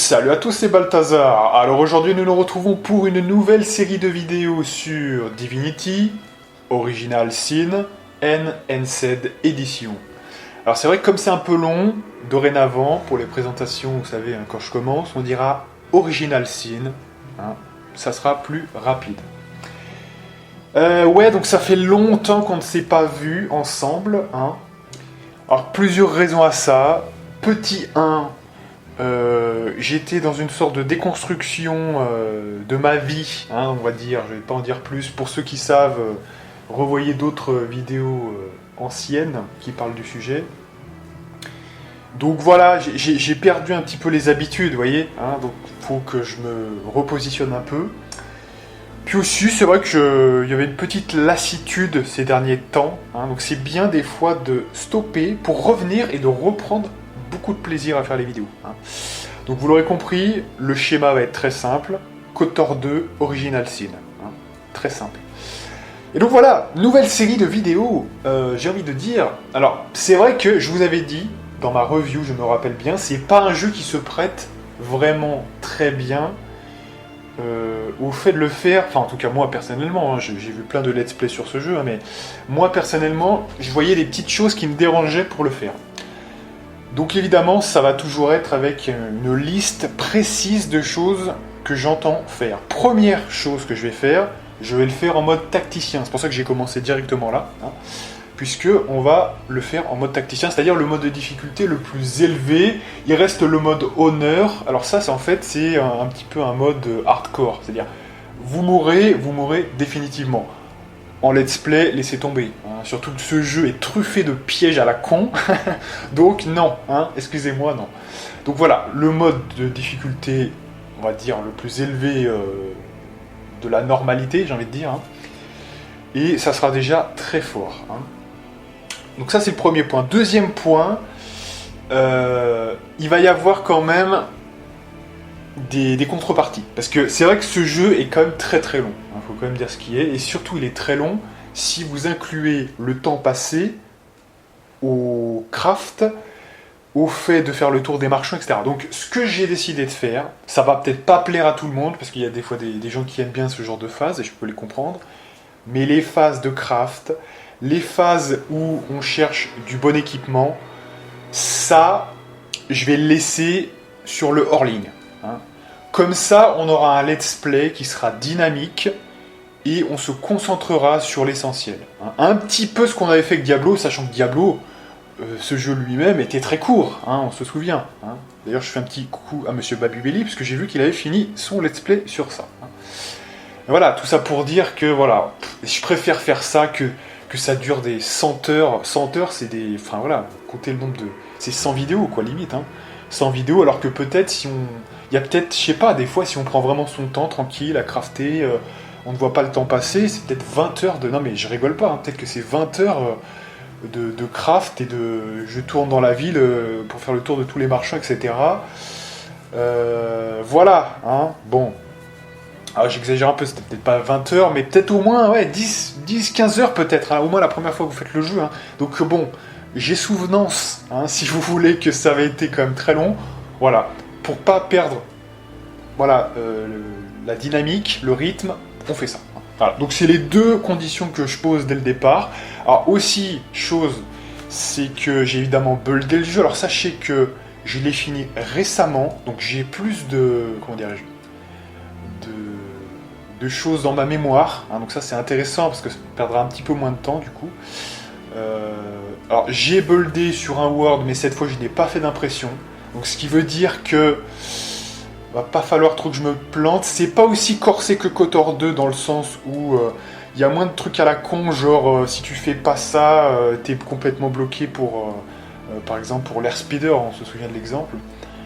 Salut à tous, c'est Balthazar. Alors aujourd'hui nous nous retrouvons pour une nouvelle série de vidéos sur Divinity, Original Sin, NZ Edition. Alors c'est vrai que comme c'est un peu long, dorénavant, pour les présentations, vous savez, hein, quand je commence, on dira Original Sin, hein, ça sera plus rapide. Ouais, donc ça fait longtemps qu'on ne s'est pas vu ensemble, hein. Alors plusieurs raisons à ça. Petit 1, j'étais dans une sorte de déconstruction de ma vie, hein, on va dire, je vais pas en dire plus. Pour ceux qui savent, revoyez d'autres vidéos anciennes qui parlent du sujet. Donc voilà, j'ai perdu un petit peu les habitudes, vous voyez, hein, donc il faut que je me repositionne un peu. Puis aussi, c'est vrai qu'il y avait une petite lassitude ces derniers temps, hein, donc c'est bien des fois de stopper pour revenir et de reprendre beaucoup de plaisir à faire les vidéos, hein. Donc vous l'aurez compris, le schéma va être très simple, KOTOR 2 Original Sin, hein, très simple. Et donc voilà, nouvelle série de vidéos, j'ai envie de dire, alors c'est vrai que je vous avais dit, dans ma review, je me rappelle bien, c'est pas un jeu qui se prête vraiment très bien au fait de le faire, enfin en tout cas moi personnellement, hein, j'ai vu plein de let's play sur ce jeu, hein, mais moi personnellement, je voyais des petites choses qui me dérangeaient pour le faire. Donc évidemment, ça va toujours être avec une liste précise de choses que j'entends faire. Première chose que je vais faire, je vais le faire en mode tacticien, c'est pour ça que j'ai commencé directement là, hein, puisque on va le faire en mode tacticien, c'est-à-dire le mode de difficulté le plus élevé. Il reste le mode honneur. Alors ça, c'est en fait, c'est un petit peu un mode hardcore, c'est-à-dire vous mourrez définitivement. En let's play, laissez tomber, hein. Surtout que ce jeu est truffé de pièges à la con, donc non, hein, excusez-moi, non. Donc voilà, le mode de difficulté, on va dire, le plus élevé de la normalité, j'ai envie de dire, hein. Et ça sera déjà très fort, hein. Donc ça c'est le premier point. Deuxième point, il va y avoir quand même des contreparties. Parce que c'est vrai que ce jeu est quand même très très long. Il faut quand même dire ce qui est. Et surtout il est très long si vous incluez le temps passé au craft, au fait de faire le tour des marchands, etc. Donc ce que j'ai décidé de faire, ça va peut-être pas plaire à tout le monde, parce qu'il y a des fois des gens qui aiment bien ce genre de phases, et je peux les comprendre. Mais les phases de craft, les phases où on cherche du bon équipement, ça, je vais le laisser sur le hors-ligne, hein. Comme ça, on aura un let's play qui sera dynamique et on se concentrera sur l'essentiel, hein. Un petit peu ce qu'on avait fait avec Diablo, sachant que Diablo, ce jeu lui-même était très court, hein, on se souvient, hein. D'ailleurs, je fais un petit coucou à Monsieur Babybelly, parce que j'ai vu qu'il avait fini son let's play sur ça, hein. Voilà, tout ça pour dire que, voilà, je préfère faire ça que ça dure des 100 heures. 100 heures, c'est des... Enfin, voilà, comptez le nombre de... C'est 100 vidéos, quoi, limite, hein. 100 vidéos, alors que peut-être, si on... Il y a peut-être, je sais pas, des fois, si on prend vraiment son temps, tranquille, à crafter, on ne voit pas le temps passer, c'est peut-être 20 heures de... Non, mais je rigole pas, hein, peut-être que c'est 20 heures de craft et de... Je tourne dans la ville pour faire le tour de tous les marchands, etc. Voilà, hein, bon... Alors j'exagère un peu, c'était peut-être pas 20 heures, mais peut-être au moins ouais, 10-15 heures peut-être, hein, au moins la première fois que vous faites le jeu, hein. Donc bon, j'ai souvenance, hein, si vous voulez, que ça avait été quand même très long. Voilà, pour pas perdre voilà, la dynamique, le rythme, on fait ça. Voilà, donc c'est les deux conditions que je pose dès le départ. Alors aussi, chose, c'est que j'ai évidemment buildé le jeu. Alors sachez que je l'ai fini récemment, donc j'ai plus de... Comment dirais-je, de choses dans ma mémoire, hein, donc ça c'est intéressant parce que ça perdra un petit peu moins de temps du coup. Alors j'ai buildé sur un Word, mais cette fois je n'ai pas fait d'impression, donc ce qui veut dire que va pas falloir trop que je me plante. C'est pas aussi corsé que KOTOR 2 dans le sens où il y a moins de trucs à la con, genre si tu fais pas ça, t'es complètement bloqué pour par exemple pour l'airspeeder, on se souvient de l'exemple.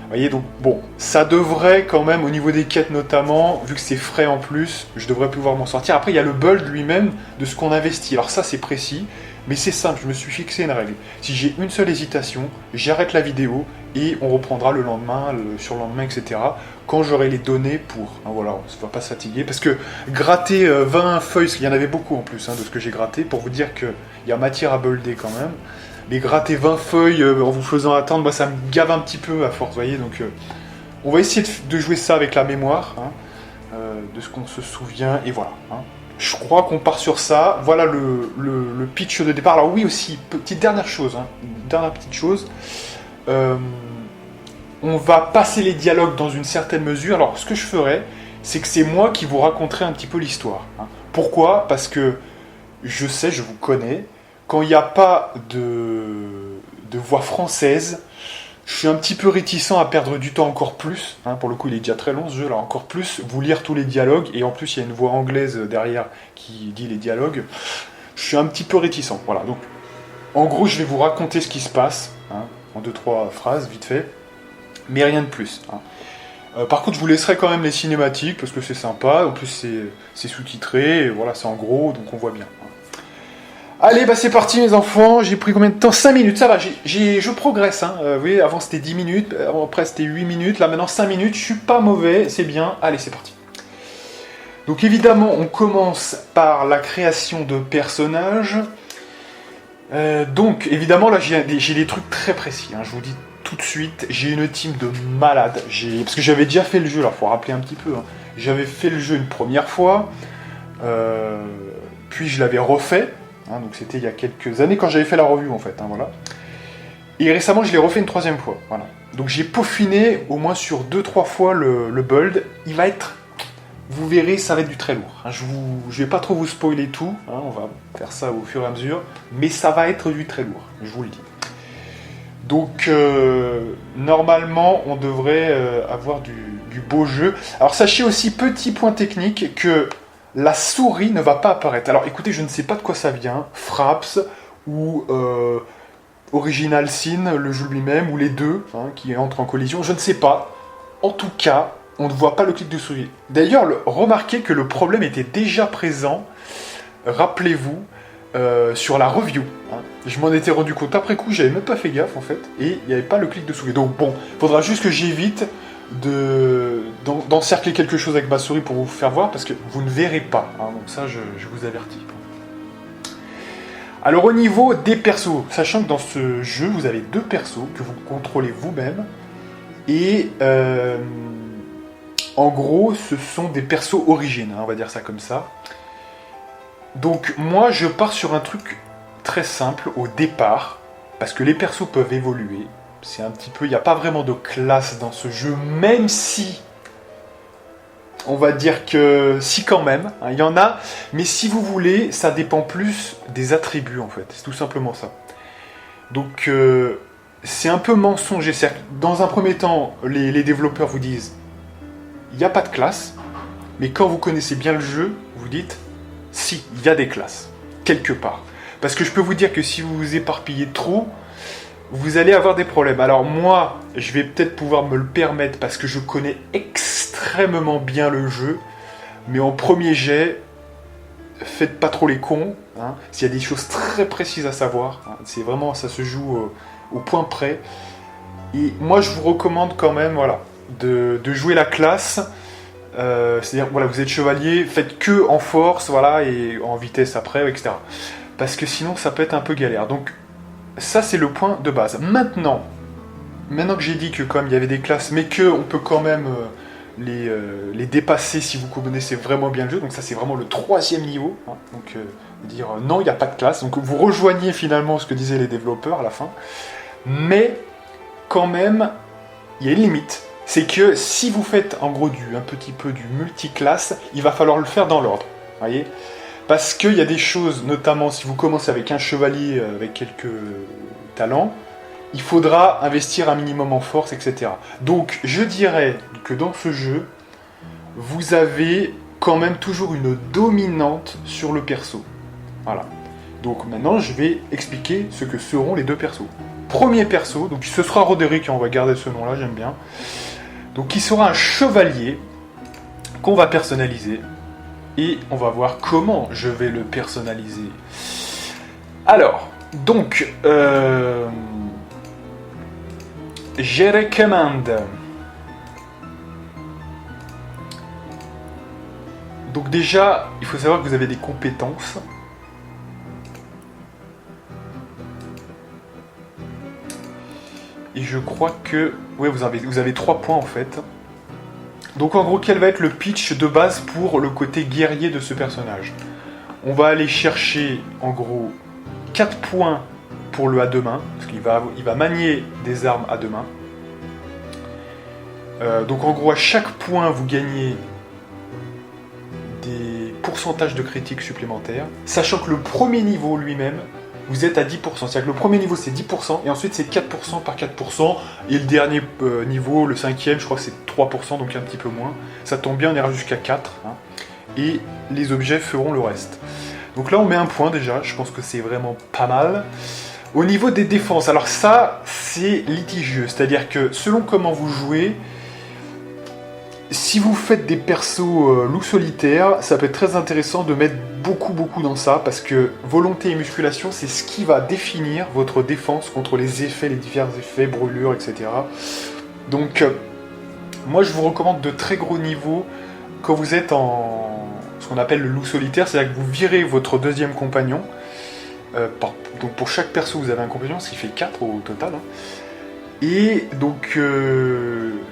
Vous voyez, donc bon, ça devrait quand même, au niveau des quêtes notamment, vu que c'est frais en plus, je devrais pouvoir m'en sortir. Après, il y a le build lui-même de ce qu'on investit. Alors ça, c'est précis, mais c'est simple, je me suis fixé une règle. Si j'ai une seule hésitation, j'arrête la vidéo et on reprendra le lendemain, le surlendemain, etc. quand j'aurai les données pour. Hein, voilà, on ne va pas se fatiguer. Parce que gratter 20 feuilles, il y en avait beaucoup en plus, hein, de ce que j'ai gratté, pour vous dire qu'il y a matière à builder quand même. Mais gratter 20 feuilles en vous faisant attendre, bah, ça me gave un petit peu à force, vous voyez, donc On va essayer de jouer ça avec la mémoire, hein, de ce qu'on se souvient, et voilà. Hein. Je crois qu'on part sur ça. Voilà le pitch de départ. Alors oui aussi, petite dernière chose, hein, une dernière petite chose. On va passer les dialogues dans une certaine mesure. Alors ce que je ferai, c'est que c'est moi qui vous raconterai un petit peu l'histoire. Hein. Pourquoi ? Parce que je sais, je vous connais, quand il n'y a pas de voix française, je suis un petit peu réticent à perdre du temps encore plus. Hein, pour le coup, il est déjà très long ce jeu, là, encore plus. Vous lire tous les dialogues, et en plus, il y a une voix anglaise derrière qui dit les dialogues. Je suis un petit peu réticent. Voilà, donc, en gros, je vais vous raconter ce qui se passe, hein, en 2-3 phrases, vite fait, mais rien de plus. Hein. Par contre, je vous laisserai quand même les cinématiques, parce que c'est sympa. En plus, c'est sous-titré, et voilà, c'est en gros, donc on voit bien. Allez, bah c'est parti mes enfants, j'ai pris combien de temps ? 5 minutes, ça va, je progresse. Hein. Vous voyez, avant c'était 10 minutes, après c'était 8 minutes, là maintenant 5 minutes, je suis pas mauvais, c'est bien. Allez, c'est parti. Donc évidemment, on commence par la création de personnages. Donc évidemment, là j'ai des trucs très précis, hein, je vous dis tout de suite, j'ai une team de malades. Parce que j'avais déjà fait le jeu, là, faut rappeler un petit peu. Hein. J'avais fait le jeu une première fois, puis je l'avais refait. Hein, donc c'était il y a quelques années quand j'avais fait la revue en fait, hein, voilà. Et récemment je l'ai refait une 3e fois, voilà. Donc j'ai peaufiné au moins sur 2-3 fois le build. Il va être, vous verrez, ça va être du très lourd. Hein, je vais pas trop vous spoiler tout, hein, on va faire ça au fur et à mesure, mais ça va être du très lourd, je vous le dis. Donc normalement on devrait avoir du beau jeu. Alors sachez aussi, petit point technique, que la souris ne va pas apparaître. Alors écoutez, je ne sais pas de quoi ça vient, Fraps ou Original Sin, le jeu lui-même, ou les deux, hein, qui entrent en collision, je ne sais pas. En tout cas, on ne voit pas le clic de souris. D'ailleurs, remarquez que le problème était déjà présent, rappelez-vous, sur la review. Hein. Je m'en étais rendu compte après coup, j'avais même pas fait gaffe en fait, et il n'y avait pas le clic de souris. Donc bon, il faudra juste que j'évite d'encercler quelque chose avec ma souris pour vous faire voir, parce que vous ne verrez pas, hein, donc ça je vous avertis. Alors au niveau des persos, sachant que dans ce jeu vous avez 2 persos que vous contrôlez vous-même, et en gros ce sont des persos origines, hein, on va dire ça comme ça. Donc moi je pars sur un truc très simple au départ, parce que les persos peuvent évoluer. C'est un petit peu, il n'y a pas vraiment de classe dans ce jeu, même si, on va dire que, si quand même, hein, il y en a, mais si vous voulez, ça dépend plus des attributs en fait, c'est tout simplement ça. Donc, c'est un peu mensonger, dans un premier temps, les développeurs vous disent, il n'y a pas de classe, mais quand vous connaissez bien le jeu, vous dites, si, il y a des classes, quelque part. Parce que je peux vous dire que si vous vous éparpillez trop, vous allez avoir des problèmes. Alors moi, je vais peut-être pouvoir me le permettre parce que je connais extrêmement bien le jeu. Mais en premier jet, faites pas trop les cons. Hein, s'il y a des choses très précises à savoir. Hein, c'est vraiment, ça se joue au point près. Et moi, je vous recommande quand même, voilà, de jouer la classe. C'est-à-dire, voilà, vous êtes chevalier, faites que en force, voilà, et en vitesse après, etc. Parce que sinon, ça peut être un peu galère. Donc, ça, c'est le point de base. Maintenant que j'ai dit que comme il y avait des classes, mais qu'on peut quand même les dépasser si vous connaissez vraiment bien le jeu, donc ça, c'est vraiment le 3e niveau. Hein, donc, dire non, il n'y a pas de classe. Donc, vous rejoignez finalement ce que disaient les développeurs à la fin. Mais, quand même, il y a une limite. C'est que si vous faites en gros un petit peu du multiclasse, il va falloir le faire dans l'ordre. Voyez ? Parce qu'il y a des choses, notamment si vous commencez avec un chevalier avec quelques talents, il faudra investir un minimum en force, etc. Donc je dirais que dans ce jeu, vous avez quand même toujours une dominante sur le perso. Voilà. Donc maintenant je vais expliquer ce que seront les 2 persos. Premier perso, donc ce sera Roderick, on va garder ce nom là, j'aime bien. Donc qui sera un chevalier qu'on va personnaliser. Et on va voir comment je vais le personnaliser. Alors, donc, je recommande. Donc déjà, il faut savoir que vous avez des compétences. Et je crois que... Ouais, vous avez 3 points en fait. Donc en gros, quel va être le pitch de base pour le côté guerrier de ce personnage? On va aller chercher en gros 4 points pour le à deux mains, parce qu'il va manier des armes à deux mains. Donc en gros, à chaque point, vous gagnez des pourcentages de critiques supplémentaires, sachant que le premier niveau lui-même, vous êtes à 10%. C'est-à-dire que le premier niveau c'est 10%, et ensuite c'est 4% par 4%, et le dernier niveau, le cinquième, je crois que c'est 3%, donc un petit peu moins. Ça tombe bien, on ira jusqu'à 4, hein, et les objets feront le reste. Donc là on met un point déjà, je pense que c'est vraiment pas mal. Au niveau des défenses, alors ça c'est litigieux, c'est-à-dire que selon comment vous jouez, si vous faites des persos loup solitaire, ça peut être très intéressant de mettre beaucoup dans ça, parce que volonté et musculation, c'est ce qui va définir votre défense contre les effets, les divers effets, brûlures, etc. Donc, moi je vous recommande de très gros niveaux quand vous êtes en ce qu'on appelle le loup solitaire, c'est-à-dire que vous virez votre deuxième compagnon. Donc pour chaque perso, vous avez un compagnon, ce qui fait 4 au total. Hein. Et donc,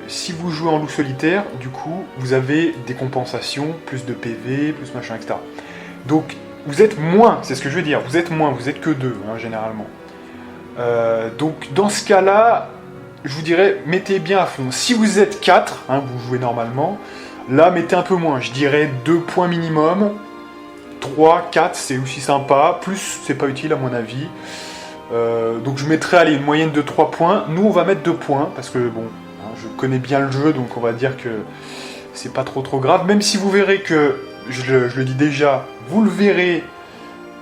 si vous jouez en loup solitaire, du coup, vous avez des compensations, plus de PV, plus machin, etc. Donc, vous êtes moins, c'est ce que je veux dire, vous êtes que 2, hein, généralement. Donc, dans ce cas-là, je vous dirais, mettez bien à fond. Si vous êtes 4, hein, vous jouez normalement, là, mettez un peu moins. Je dirais 2 points minimum, 3, 4, c'est aussi sympa, plus, c'est pas utile à mon avis. Donc je mettrai une moyenne de 3 points. Nous on va mettre 2 points parce que bon, hein, je connais bien le jeu, donc on va dire que c'est pas trop grave. Même si vous verrez que, je le dis déjà, vous le verrez,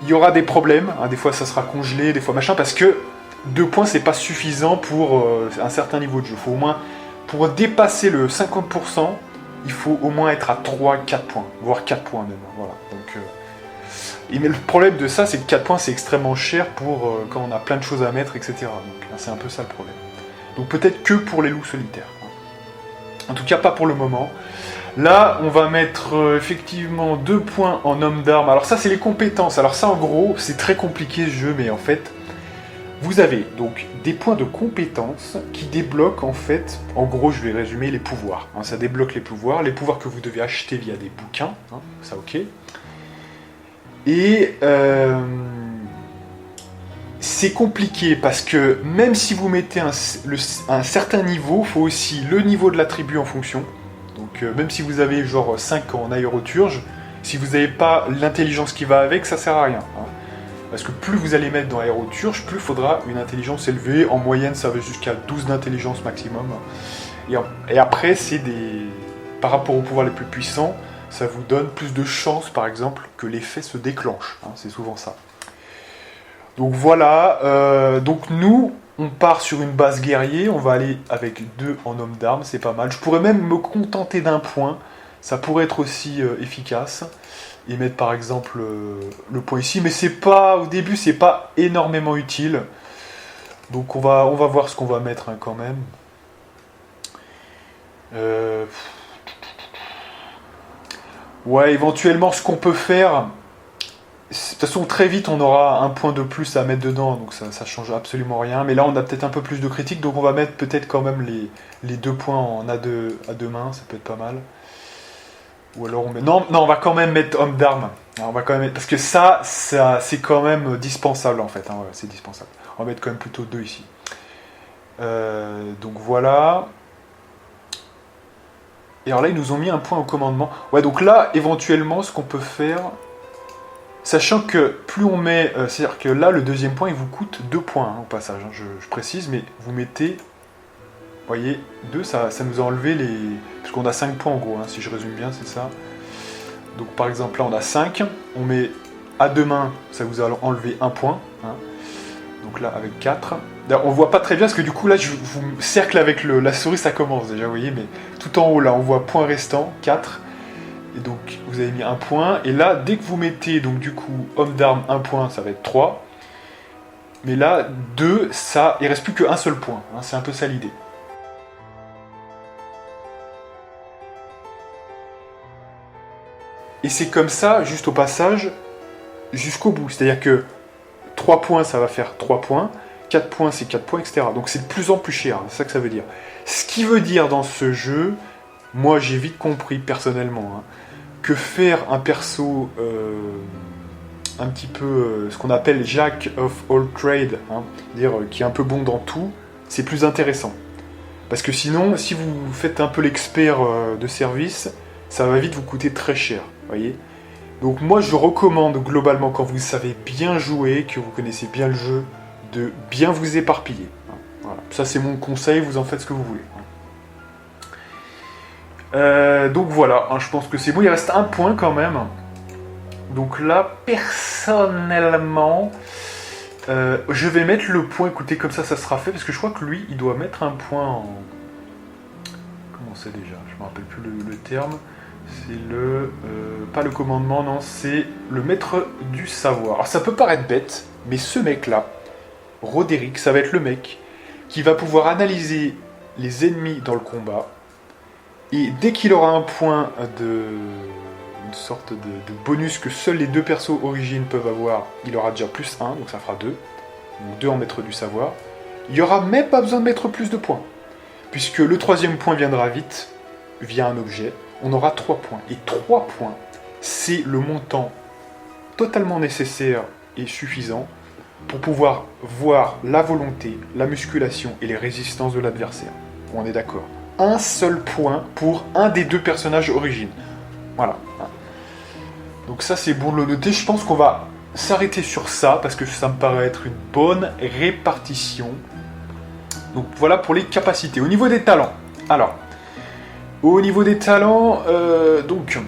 il y aura des problèmes, hein, des fois ça sera congelé, des fois machin, parce que 2 points c'est pas suffisant pour un certain niveau de jeu. Faut au moins, pour dépasser le 50%, il faut au moins être à 3-4 points, voire 4 points même. Voilà. Donc, mais le problème de ça, c'est que 4 points, c'est extrêmement cher pour quand on a plein de choses à mettre, etc. Donc c'est un peu ça le problème. Donc peut-être que pour les loups solitaires. En tout cas, pas pour le moment. Là, on va mettre effectivement 2 points en homme d'armes. Alors ça, c'est les compétences. Alors ça, en gros, c'est très compliqué ce jeu, mais en fait, vous avez donc des points de compétences qui débloquent en fait, en gros, je vais résumer les pouvoirs. Hein, ça débloque les pouvoirs que vous devez acheter via des bouquins. Hein, ça, ok. Et c'est compliqué parce que même si vous mettez un certain niveau, il faut aussi le niveau de l'attribut en fonction. Donc même si vous avez genre 5 en aéroturge, si vous n'avez pas l'intelligence qui va avec, ça sert à rien. Hein. Parce que plus vous allez mettre dans aéroturge, plus il faudra une intelligence élevée. En moyenne, ça va jusqu'à 12 d'intelligence maximum. Et après, c'est par rapport aux pouvoirs les plus puissants, ça vous donne plus de chances, par exemple, que l'effet se déclenche. Hein, c'est souvent ça. Donc voilà. Donc nous, on part sur une base guerrier. On va aller avec 2 en homme d'armes. C'est pas mal. Je pourrais même me contenter d'un point. Ça pourrait être aussi efficace. Et mettre, par exemple, le point ici. Mais c'est pas, au début, c'est pas énormément utile. Donc on va voir ce qu'on va mettre hein, quand même. Ouais, éventuellement, ce qu'on peut faire... De toute façon, très vite, on aura un point de plus à mettre dedans, donc ça change absolument rien. Mais là, on a peut-être un peu plus de critiques, donc on va mettre peut-être quand même les 2 points en à deux mains, ça peut être pas mal. Ou alors on met... Non, on va quand même mettre homme d'armes. On va quand même mettre... Parce que ça c'est quand même dispensable, en fait. Hein, ouais, c'est dispensable. On va mettre quand même plutôt 2 ici. Donc voilà... Et alors là, ils nous ont mis un point au commandement. Ouais, donc là, éventuellement, ce qu'on peut faire... Sachant que plus on met... c'est-à-dire que là, le deuxième point, il vous coûte 2 points, hein, au passage. Hein, je précise, mais vous mettez... Vous voyez, 2, ça nous a enlevé les... Parce qu'on a 5 points, en gros, hein, si je résume bien, c'est ça. Donc, par exemple, là, on a 5. On met à 2 mains, ça vous a enlevé 1 point. Hein. Donc là, avec 4... On voit pas très bien, parce que du coup, là, je vous cercle avec la souris, ça commence déjà, vous voyez, mais tout en haut, là, on voit point restant, 4. Et donc, vous avez mis 1 point. Et là, dès que vous mettez, donc du coup, homme d'armes, 1 point, ça va être 3. Mais là, 2, ça, il reste plus qu'un seul point. Hein, c'est un peu ça l'idée. Et c'est comme ça, juste au passage, jusqu'au bout. C'est-à-dire que 3 points, ça va faire 3 points. 4 points, c'est 4 points, etc. Donc c'est de plus en plus cher, c'est ça que ça veut dire. Ce qui veut dire dans ce jeu, moi j'ai vite compris personnellement, hein, que faire un perso un petit peu ce qu'on appelle Jack of all trades, hein, c'est-à-dire qui est un peu bon dans tout, c'est plus intéressant. Parce que sinon, si vous faites un peu l'expert de service, ça va vite vous coûter très cher, voyez. Donc moi je recommande globalement, quand vous savez bien jouer, que vous connaissez bien le jeu, de bien vous éparpiller. Voilà. Ça c'est mon conseil, vous en faites ce que vous voulez. Donc voilà, hein, je pense que c'est bon, il reste un point quand même. Donc là, personnellement, je vais mettre le point, écoutez, comme ça sera fait, parce que je crois que lui, il doit mettre un point en... Comment c'est déjà? Je ne me rappelle plus le terme. C'est le... pas le commandement, non, c'est le maître du savoir. Alors ça peut paraître bête, mais ce mec-là, Roderick, ça va être le mec qui va pouvoir analyser les ennemis dans le combat, et dès qu'il aura un point une sorte de bonus que seuls les deux persos origines peuvent avoir, il aura déjà plus 1, donc ça fera 2. Donc 2 en maître du savoir. Il n'y aura même pas besoin de mettre plus de points, puisque le troisième point viendra vite, via un objet. On aura 3 points. Et 3 points, c'est le montant totalement nécessaire et suffisant pour pouvoir voir la volonté, la musculation et les résistances de l'adversaire. On est d'accord. Un seul point pour un des deux personnages origines. Voilà. Donc ça c'est bon de le noter. Je pense qu'on va s'arrêter sur ça parce que ça me paraît être une bonne répartition. Donc voilà pour les capacités. Au niveau des talents. Alors, au niveau des talents, donc...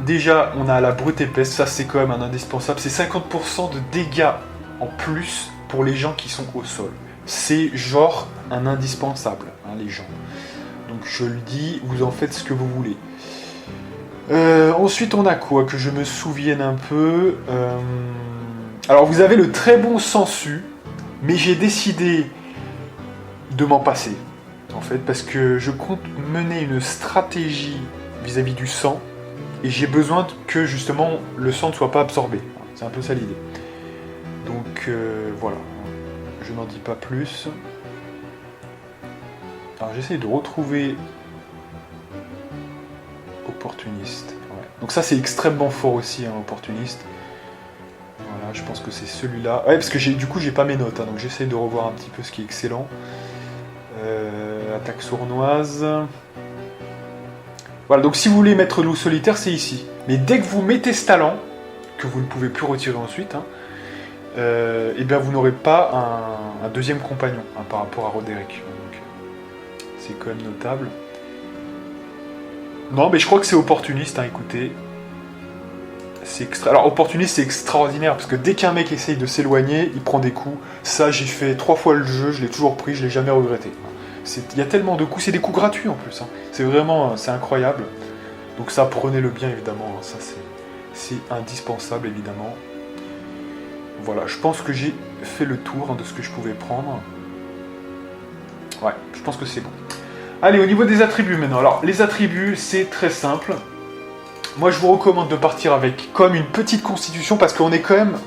Déjà, on a la brute épaisse, ça c'est quand même un indispensable. C'est 50% de dégâts en plus pour les gens qui sont au sol. C'est genre un indispensable, hein, les gens. Donc je le dis, vous en faites ce que vous voulez. Ensuite, on a quoi? Que je me souvienne un peu. Alors, vous avez le très bon sensu, mais j'ai décidé de m'en passer, en fait, parce que je compte mener une stratégie vis-à-vis du sang, et j'ai besoin que, justement, le sang ne soit pas absorbé. C'est un peu ça l'idée. Donc, voilà. Je n'en dis pas plus. Alors, j'essaie de retrouver... Opportuniste. Ouais. Donc ça, c'est extrêmement fort aussi, hein, opportuniste. Voilà, je pense que c'est celui-là. Ouais, parce que du coup, j'ai pas mes notes, hein, donc j'essaie de revoir un petit peu ce qui est excellent. Attaque sournoise... Voilà, donc si vous voulez mettre loup solitaire, c'est ici. Mais dès que vous mettez ce talent, que vous ne pouvez plus retirer ensuite, hein, et bien vous n'aurez pas un deuxième compagnon, hein, par rapport à Roderick. Donc c'est quand même notable. Non, mais je crois que c'est opportuniste, hein, écoutez. Alors, opportuniste, c'est extraordinaire, parce que dès qu'un mec essaye de s'éloigner, il prend des coups. Ça, j'ai fait 3 fois le jeu, je l'ai toujours pris, je l'ai jamais regretté. Il y a tellement de coups, c'est des coups gratuits en plus. Hein. C'est vraiment, c'est incroyable. Donc ça, prenez-le bien, évidemment. Hein. Ça, c'est indispensable, évidemment. Voilà, je pense que j'ai fait le tour, hein, de ce que je pouvais prendre. Ouais, je pense que c'est bon. Allez, au niveau des attributs maintenant. Alors, les attributs, c'est très simple. Moi, je vous recommande de partir avec comme une petite constitution, parce qu'on est quand même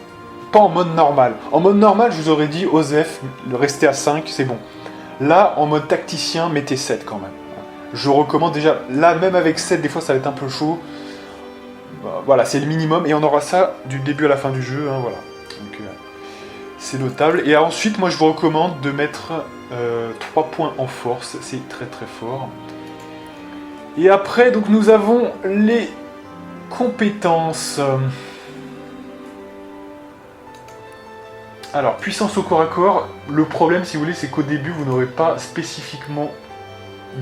pas en mode normal. En mode normal, je vous aurais dit, Osef, le rester à 5, c'est bon. Là, en mode tacticien, mettez 7 quand même. Je recommande déjà, là, même avec 7, des fois, ça va être un peu chaud. Voilà, c'est le minimum, et on aura ça du début à la fin du jeu, hein, voilà. Donc, c'est notable. Et ensuite, moi, je vous recommande de mettre 3 points en force, c'est très très fort. Et après, donc, nous avons les compétences. Alors, puissance au corps à corps, le problème, si vous voulez, c'est qu'au début, vous n'aurez pas spécifiquement,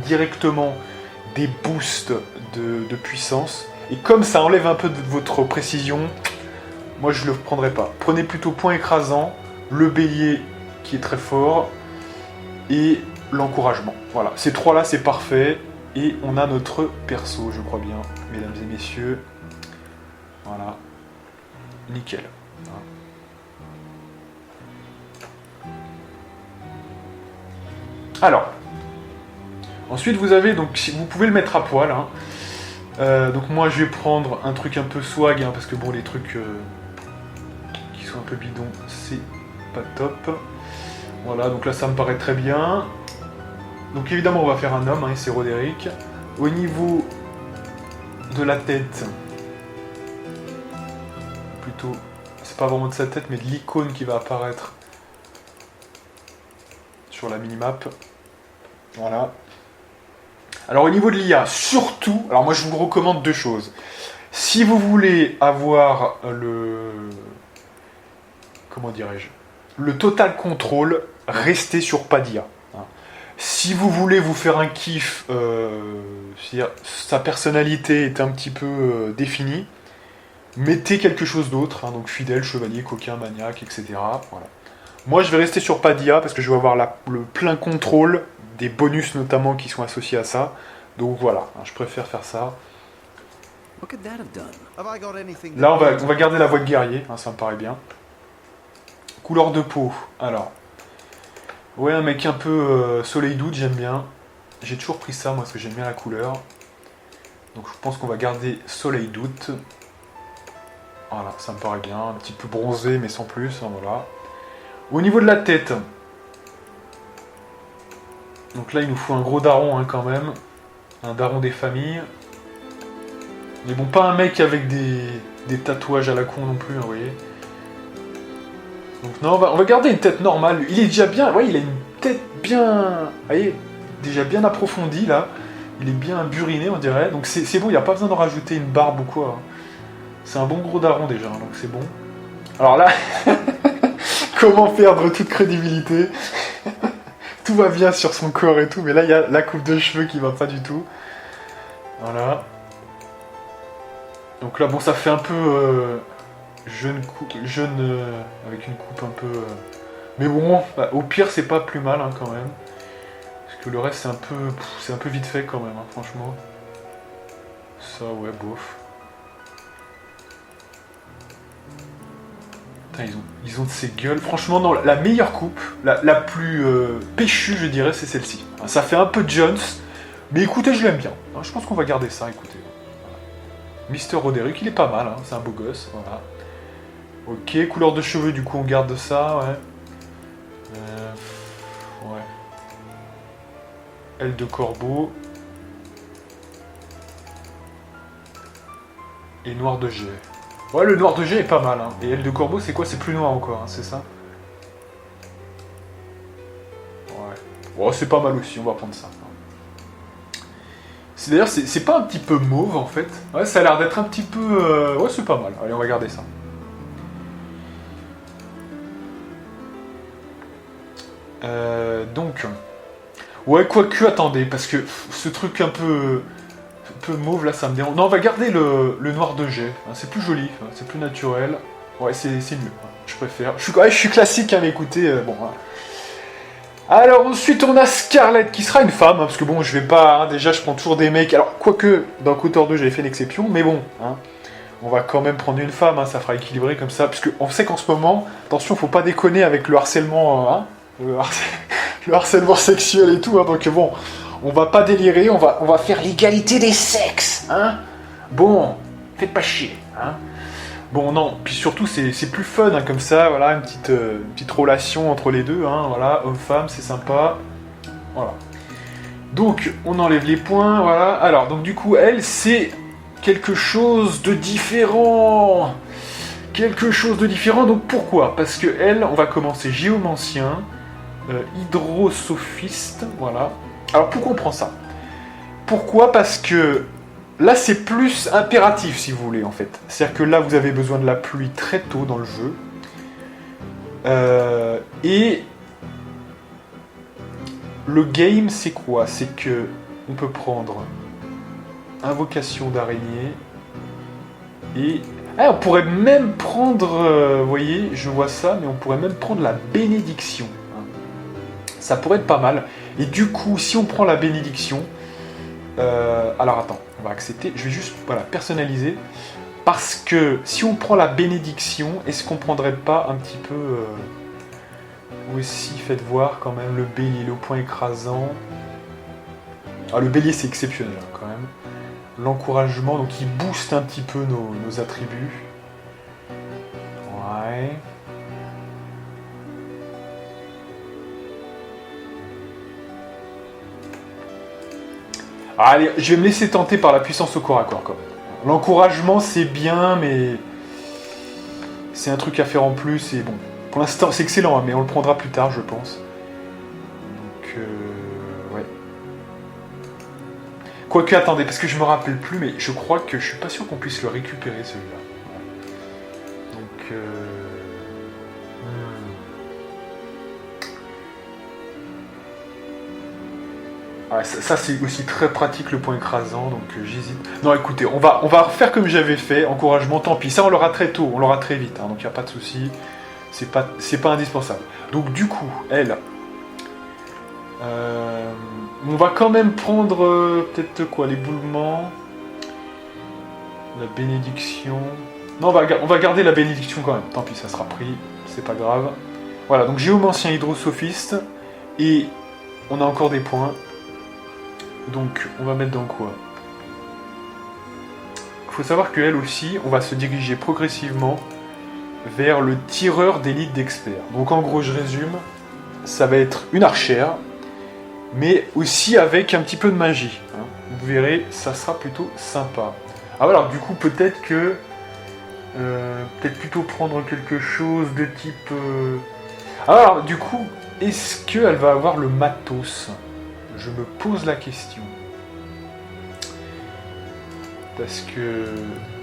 directement, des boosts de puissance. Et comme ça enlève un peu de votre précision, moi, je ne le prendrai pas. Prenez plutôt point écrasant, le bélier, qui est très fort, et l'encouragement. Voilà, ces 3-là, c'est parfait. Et on a notre perso, je crois bien, mesdames et messieurs. Voilà, nickel. Alors, ensuite vous avez, donc vous pouvez le mettre à poil, hein. Donc moi je vais prendre un truc un peu swag, hein, parce que bon, les trucs qui sont sont un peu bidons, c'est pas top. Voilà, donc là ça me paraît très bien. Donc évidemment on va faire un homme, hein, c'est Roderick. Au niveau de la tête, plutôt, c'est pas vraiment de sa tête, mais de l'icône qui va apparaître sur la minimap. Voilà. Alors au niveau de l'IA, surtout, alors moi je vous recommande deux choses. Si vous voulez avoir comment dirais-je, le total contrôle, restez sur Padia. Si vous voulez vous faire un kiff, c'est-à-dire sa personnalité est un petit peu définie, mettez quelque chose d'autre, hein, donc fidèle, chevalier, coquin, maniaque, etc. Voilà. Moi je vais rester sur Padia parce que je vais avoir le plein contrôle des bonus notamment qui sont associés à ça. Donc voilà, hein, je préfère faire ça. Là on va garder la voix de guerrier, hein, ça me paraît bien. Couleur de peau, alors... Ouais, un mec un peu soleil d'août, j'aime bien. J'ai toujours pris ça, moi, parce que j'aime bien la couleur. Donc je pense qu'on va garder soleil d'août. Voilà, ça me paraît bien. Un petit peu bronzé, mais sans plus, hein, voilà. Au niveau de la tête. Donc là, il nous faut un gros daron, hein, quand même. Un daron des familles. Mais bon, pas un mec avec des tatouages à la con non plus, hein, vous voyez. Donc non, on va garder une tête normale. Il est déjà bien, ouais, il a une tête bien, vous voyez, déjà bien approfondie là. Il est bien buriné, on dirait. Donc c'est bon, il n'y a pas besoin d'en rajouter une barbe ou quoi. Hein. C'est un bon gros daron déjà, hein, donc c'est bon. Alors là, comment perdre toute crédibilité? Tout va bien sur son corps et tout, mais là il y a la coupe de cheveux qui va pas du tout. Voilà. Donc là, bon, ça fait un peu... jeune avec une coupe un peu... Mais bon, bah, au pire, c'est pas plus mal, hein, quand même. Parce que le reste, c'est un peu vite fait, quand même, hein, franchement. Ça, ouais, bof. Putain, ils ont de ces gueules. Franchement, non, la meilleure coupe, la plus péchue, je dirais, c'est celle-ci. Ça fait un peu Jones, mais écoutez, je l'aime bien. Je pense qu'on va garder ça, écoutez. Mister Roderick, il est pas mal, hein, c'est un beau gosse, voilà. Ok, couleur de cheveux, du coup on garde ça, ouais. Ouais. Aile de corbeau. Et noir de jet. Ouais, le noir de jet est pas mal, hein. Et aile de corbeau, c'est quoi? C'est plus noir encore, hein, c'est ça? Ouais. Oh, c'est pas mal aussi, on va prendre ça. D'ailleurs, c'est pas un petit peu mauve, en fait. Ouais, ça a l'air d'être un petit peu... Ouais, c'est pas mal. Allez, on va garder ça. Donc... Ouais, quoique, attendez, parce que ce truc un peu mauve, là, ça me dérange. Non, on va garder le noir de jet. C'est plus joli, c'est plus naturel. Ouais, c'est mieux. Je préfère. Je suis classique, hein, mais écoutez, bon... Hein. Alors ensuite on a Scarlett qui sera une femme, hein, parce que bon je vais pas, hein, déjà je prends toujours des mecs, alors quoique dans Kotor 2 j'avais fait une exception, mais bon, hein, on va quand même prendre une femme, hein, ça fera équilibrer comme ça, parce qu'on sait qu'en ce moment, attention faut pas déconner avec le harcèlement, hein, le harcèlement sexuel et tout, hein, donc bon, on va pas délirer, on va faire l'égalité des sexes, hein, bon, faites pas chier, hein. Bon non, puis surtout c'est plus fun hein, comme ça, voilà, une petite relation entre les deux, hein, voilà, homme-femme, c'est sympa, voilà. Donc on enlève les points, voilà, alors donc du coup elle c'est quelque chose de différent, donc pourquoi? Parce que elle, on va commencer géomancien, hydrosophiste, voilà. Alors pourquoi on prend ça? Pourquoi? Parce que là, c'est plus impératif, si vous voulez, en fait. C'est-à-dire que là, vous avez besoin de la pluie très tôt dans le jeu. Et le game, c'est quoi? C'est que on peut prendre invocation d'araignée et... Ah, on pourrait même prendre... vous voyez, je vois ça, mais on pourrait même prendre la bénédiction. Hein. Ça pourrait être pas mal. Et du coup, si on prend la bénédiction... alors attends, on va accepter, je vais juste personnaliser, parce que si on prend la bénédiction, est-ce qu'on prendrait pas un petit peu aussi, faites voir quand même le bélier, le point écrasant. Ah, le bélier c'est exceptionnel hein, quand même. L'encouragement, donc il booste un petit peu nos attributs. Ouais. Allez, je vais me laisser tenter par la puissance au corps à corps, quand même. L'encouragement, c'est bien, mais... c'est un truc à faire en plus, et bon... pour l'instant, c'est excellent, hein, mais on le prendra plus tard, je pense. Donc, ouais. Quoique, attendez, parce que je me rappelle plus, mais je crois que je suis pas sûr qu'on puisse le récupérer, celui-là. Donc, ouais, ça c'est aussi très pratique, le point écrasant, donc j'hésite. Non, écoutez, on va faire comme j'avais fait, encouragement, tant pis. Ça, on l'aura très tôt, on l'aura très vite, hein, donc il n'y a pas de souci. C'est pas indispensable. Donc, du coup, elle... on va quand même prendre peut-être quoi, l'éboulement, la bénédiction... Non, on va garder la bénédiction quand même, tant pis, ça sera pris, c'est pas grave. Voilà, donc géomancien hydrosophiste, et on a encore des points. Donc, on va mettre dans quoi? Il faut savoir qu'elle aussi, on va se diriger progressivement vers le tireur d'élite d'experts. Donc, en gros, je résume, ça va être une archère, mais aussi avec un petit peu de magie. Hein. Vous verrez, ça sera plutôt sympa. Ah voilà, du coup, peut-être que... peut-être plutôt prendre quelque chose de type... Alors, du coup, est-ce qu'elle va avoir le matos? Je me pose la question. Parce que...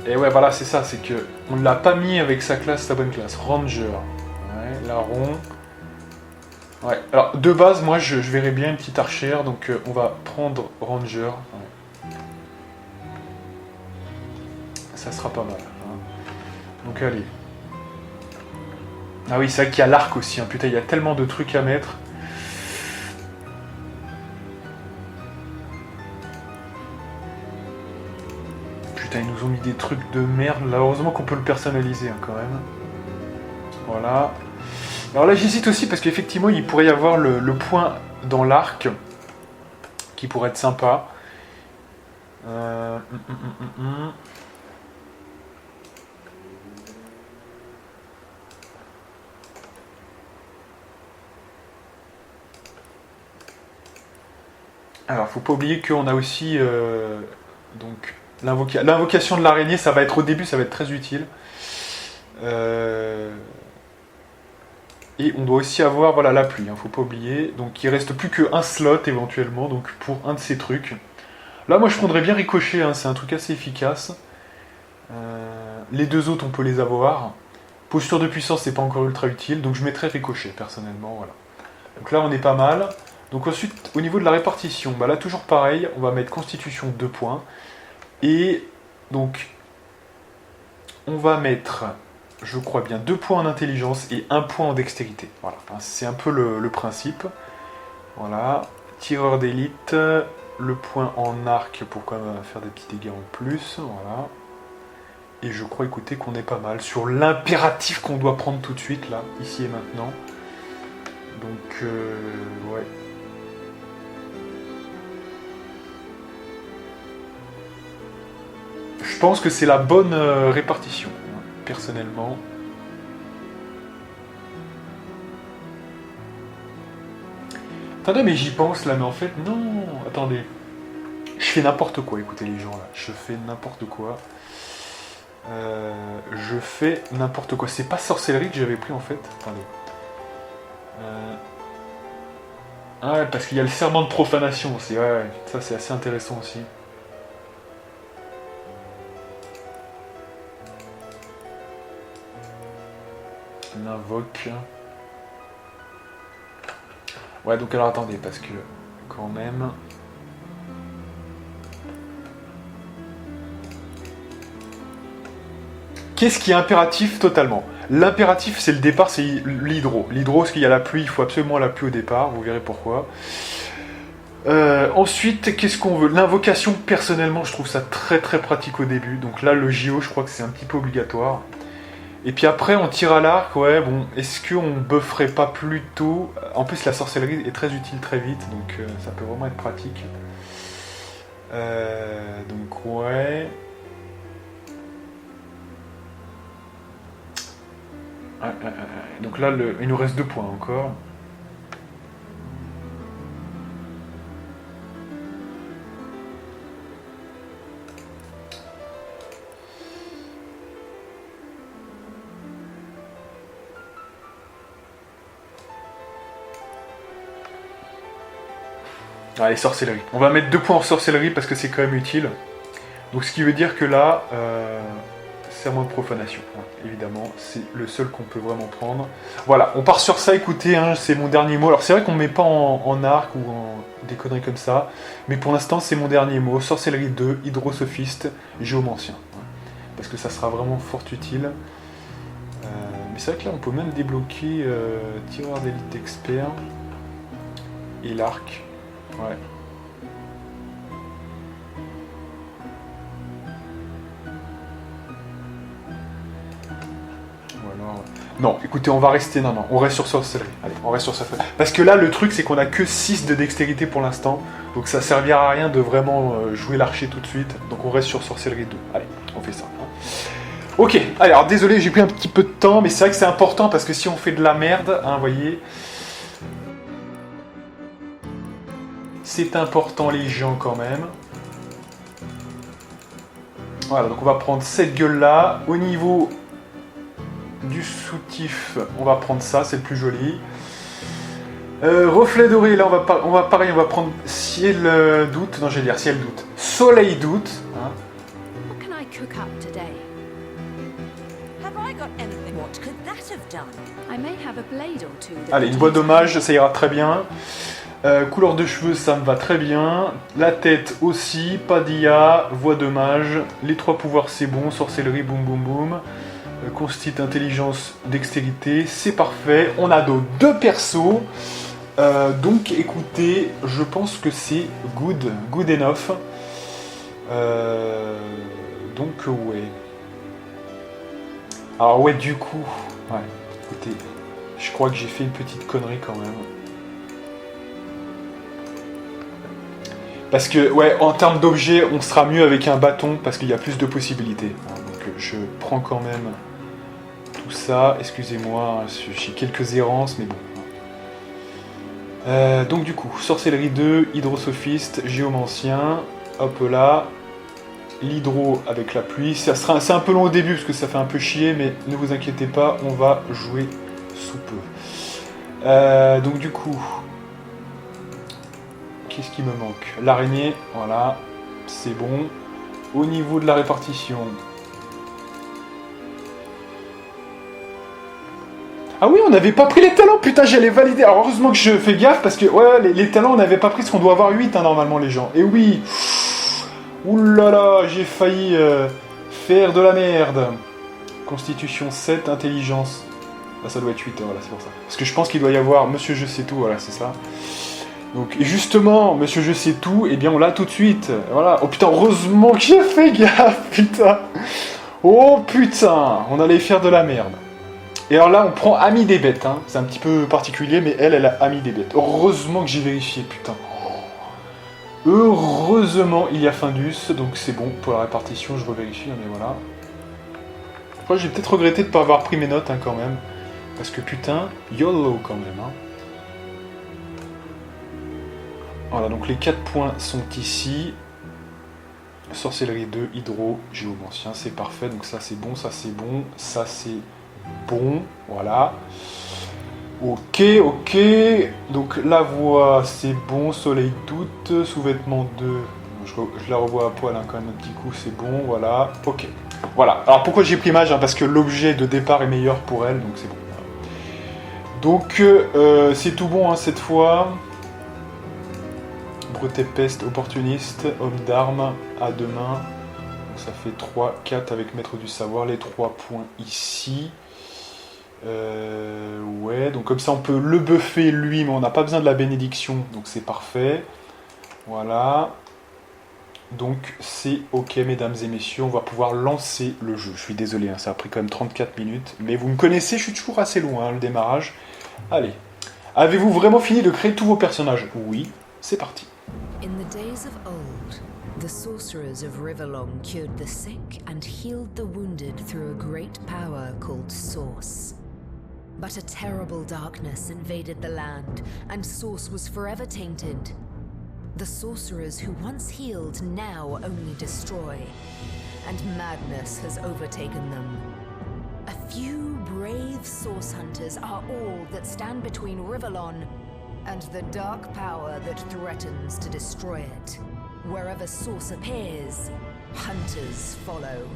Et ouais, voilà, c'est ça, c'est que on l'a pas mis avec sa classe, sa bonne classe. Ranger. Ouais, larron. Ouais, alors, de base, moi, je verrais bien une petite archère, donc on va prendre Ranger. Ouais. Ça sera pas mal. Hein. Donc, allez. Ah oui, c'est vrai qu'il y a l'arc aussi, hein. Putain, il y a tellement de trucs à mettre. Putain, ils nous ont mis des trucs de merde. Là, heureusement qu'on peut le personnaliser, hein, quand même. Voilà. Alors là, j'hésite aussi, parce qu'effectivement, il pourrait y avoir le point dans l'arc, qui pourrait être sympa. Alors, faut pas oublier qu'on a aussi donc l'invocation de l'araignée. Ça va être au début, ça va être très utile. Et on doit aussi avoir voilà la pluie. Hein, faut pas oublier. Donc, il reste plus qu'un slot éventuellement. Donc, pour un de ces trucs. Là, moi, je prendrais bien ricochet. Hein, c'est un truc assez efficace. Les deux autres, on peut les avoir. Posture de puissance, c'est pas encore ultra utile. Donc, je mettrais ricochet personnellement. Voilà. Donc là, on est pas mal. Donc ensuite, au niveau de la répartition, bah là toujours pareil, on va mettre constitution 2 points. Et donc, on va mettre, je crois bien, 2 points en intelligence et 1 point en dextérité. Voilà, c'est un peu le principe. Voilà, tireur d'élite, le point en arc pour quand même faire des petits dégâts en plus. Voilà. Et je crois, écoutez, qu'on est pas mal sur l'impératif qu'on doit prendre tout de suite, là, ici et maintenant. Donc, ouais. Je pense que c'est la bonne répartition, personnellement. Attendez, mais j'y pense là, mais en fait, non. Attendez. Je fais n'importe quoi, écoutez les gens là. Je fais n'importe quoi. Je fais n'importe quoi. C'est pas sorcellerie que j'avais pris en fait. Attendez. Ah ouais, parce qu'il y a le serment de profanation aussi. Ouais, ouais. Ça c'est assez intéressant aussi. On invoque. Ouais, donc alors attendez, parce que quand même. Qu'est-ce qui est impératif totalement? L'impératif, c'est le départ, c'est l'hydro. L'hydro, parce qu'il y a la pluie, il faut absolument la pluie au départ, vous verrez pourquoi. Ensuite, qu'est-ce qu'on veut? L'invocation, personnellement, je trouve ça très très pratique au début. Donc là, le JO, je crois que c'est un petit peu obligatoire. Et puis après, on tire à l'arc, ouais, bon, est-ce qu'on bufferait pas plus tôt? En plus, la sorcellerie est très utile très vite, donc ça peut vraiment être pratique. Donc ouais... Donc là, il nous reste 2 points encore. Allez, sorcellerie. On va mettre 2 points en sorcellerie parce que c'est quand même utile. Donc ce qui veut dire que là, serment de profanation. Ouais, évidemment, c'est le seul qu'on peut vraiment prendre. Voilà, on part sur ça, écoutez, hein, c'est mon dernier mot. Alors c'est vrai qu'on ne met pas en arc ou en des conneries comme ça, mais pour l'instant c'est mon dernier mot. Sorcellerie 2, hydrosophiste, géomancien. Ouais, parce que ça sera vraiment fort utile. Mais c'est vrai que là on peut même débloquer tireur d'élite expert et l'arc. Ouais. Non, écoutez, on va rester... Non, on reste sur sorcellerie. Allez, on reste sur sorcellerie. Parce que là, le truc, c'est qu'on a que 6 de dextérité pour l'instant. Donc ça servira à rien de vraiment jouer l'archer tout de suite. Donc on reste sur sorcellerie 2. Allez, on fait ça. Hein. Ok, allez, alors désolé, j'ai pris un petit peu de temps, mais c'est vrai que c'est important parce que si on fait de la merde, hein, vous voyez... C'est important, les gens, quand même. Voilà, donc on va prendre cette gueule-là. Au niveau... du soutif, on va prendre ça, c'est le plus joli. Reflet doré, là on va prendre ciel doute, non j'allais dire ciel doute, soleil doute. Hein. Allez, une boîte d'hommage, ça ira très bien. Couleur de cheveux, ça me va très bien. La tête aussi, pas d'IA, voix de mage. Les 3 pouvoirs, c'est bon. Sorcellerie, boum boum boum. Constite, intelligence, dextérité, c'est parfait. On a nos 2 persos. Donc écoutez, je pense que c'est good enough. Donc ouais. Alors ouais, du coup, ouais, écoutez, je crois que j'ai fait une petite connerie quand même. Parce que, ouais, en termes d'objets, on sera mieux avec un bâton parce qu'il y a plus de possibilités. Donc je prends quand même tout ça. Excusez-moi, j'ai quelques errances, mais bon. Donc du coup, sorcellerie 2, hydrosophiste, géomancien, hop là. L'hydro avec la pluie. C'est un peu long au début parce que ça fait un peu chier, mais ne vous inquiétez pas, on va jouer sous peu. Donc du coup... Qu'est-ce qui me manque? L'araignée, voilà, c'est bon. Au niveau de la répartition... Ah oui, on n'avait pas pris les talents, putain, j'allais valider. Alors heureusement que je fais gaffe, parce que ouais, les talents, on n'avait pas pris, parce qu'on doit avoir 8, hein, normalement, les gens. Et oui. Ouh là là, j'ai failli faire de la merde. Constitution 7, intelligence. Là, ça doit être 8, voilà, c'est pour ça. Parce que je pense qu'il doit y avoir Monsieur Je sais tout, voilà, c'est ça. Donc, et justement, Monsieur Je sais tout, eh bien, on l'a tout de suite. Voilà. Oh putain, heureusement que j'ai fait gaffe, putain. Oh putain, on allait faire de la merde. Et alors là, on prend Ami des bêtes, hein. C'est un petit peu particulier, mais elle a Ami des bêtes. Heureusement que j'ai vérifié, putain. Heureusement, il y a Findus, donc c'est bon. Pour la répartition, je revérifie, mais voilà. Après, j'ai peut-être regretté de ne pas avoir pris mes notes, hein, quand même. Parce que putain, YOLO quand même, hein. Voilà, donc les 4 points sont ici. Sorcellerie 2, hydro, géomancien, c'est parfait. Donc ça c'est bon, ça c'est bon, ça c'est bon, voilà. Ok. Donc la voix c'est bon, soleil doute, sous-vêtement 2. Je la revois à poil, hein, quand même un petit coup, c'est bon, voilà. Ok. Voilà. Alors pourquoi j'ai pris mage, hein, parce que l'objet de départ est meilleur pour elle, donc c'est bon. Donc c'est tout bon, hein, cette fois. Breté peste, opportuniste, homme d'armes, à deux mains. Donc ça fait 3, 4 avec maître du savoir, les 3 points ici. Ouais, donc comme ça on peut le buffer lui, mais on n'a pas besoin de la bénédiction, donc c'est parfait. Voilà. Donc c'est ok, mesdames et messieurs, on va pouvoir lancer le jeu. Je suis désolé, hein, ça a pris quand même 34 minutes, mais vous me connaissez, je suis toujours assez loin, hein, le démarrage. Allez. Avez-vous vraiment fini de créer tous vos personnages? Oui, c'est parti. In the days of old, the sorcerers of Rivellon cured the sick and healed the wounded through a great power called Source. But a terrible darkness invaded the land, and Source was forever tainted. The sorcerers who once healed now only destroy, and madness has overtaken them. A few brave Source hunters are all that stand between Rivellon and the dark power that threatens to destroy it. Wherever source appears, hunters follow.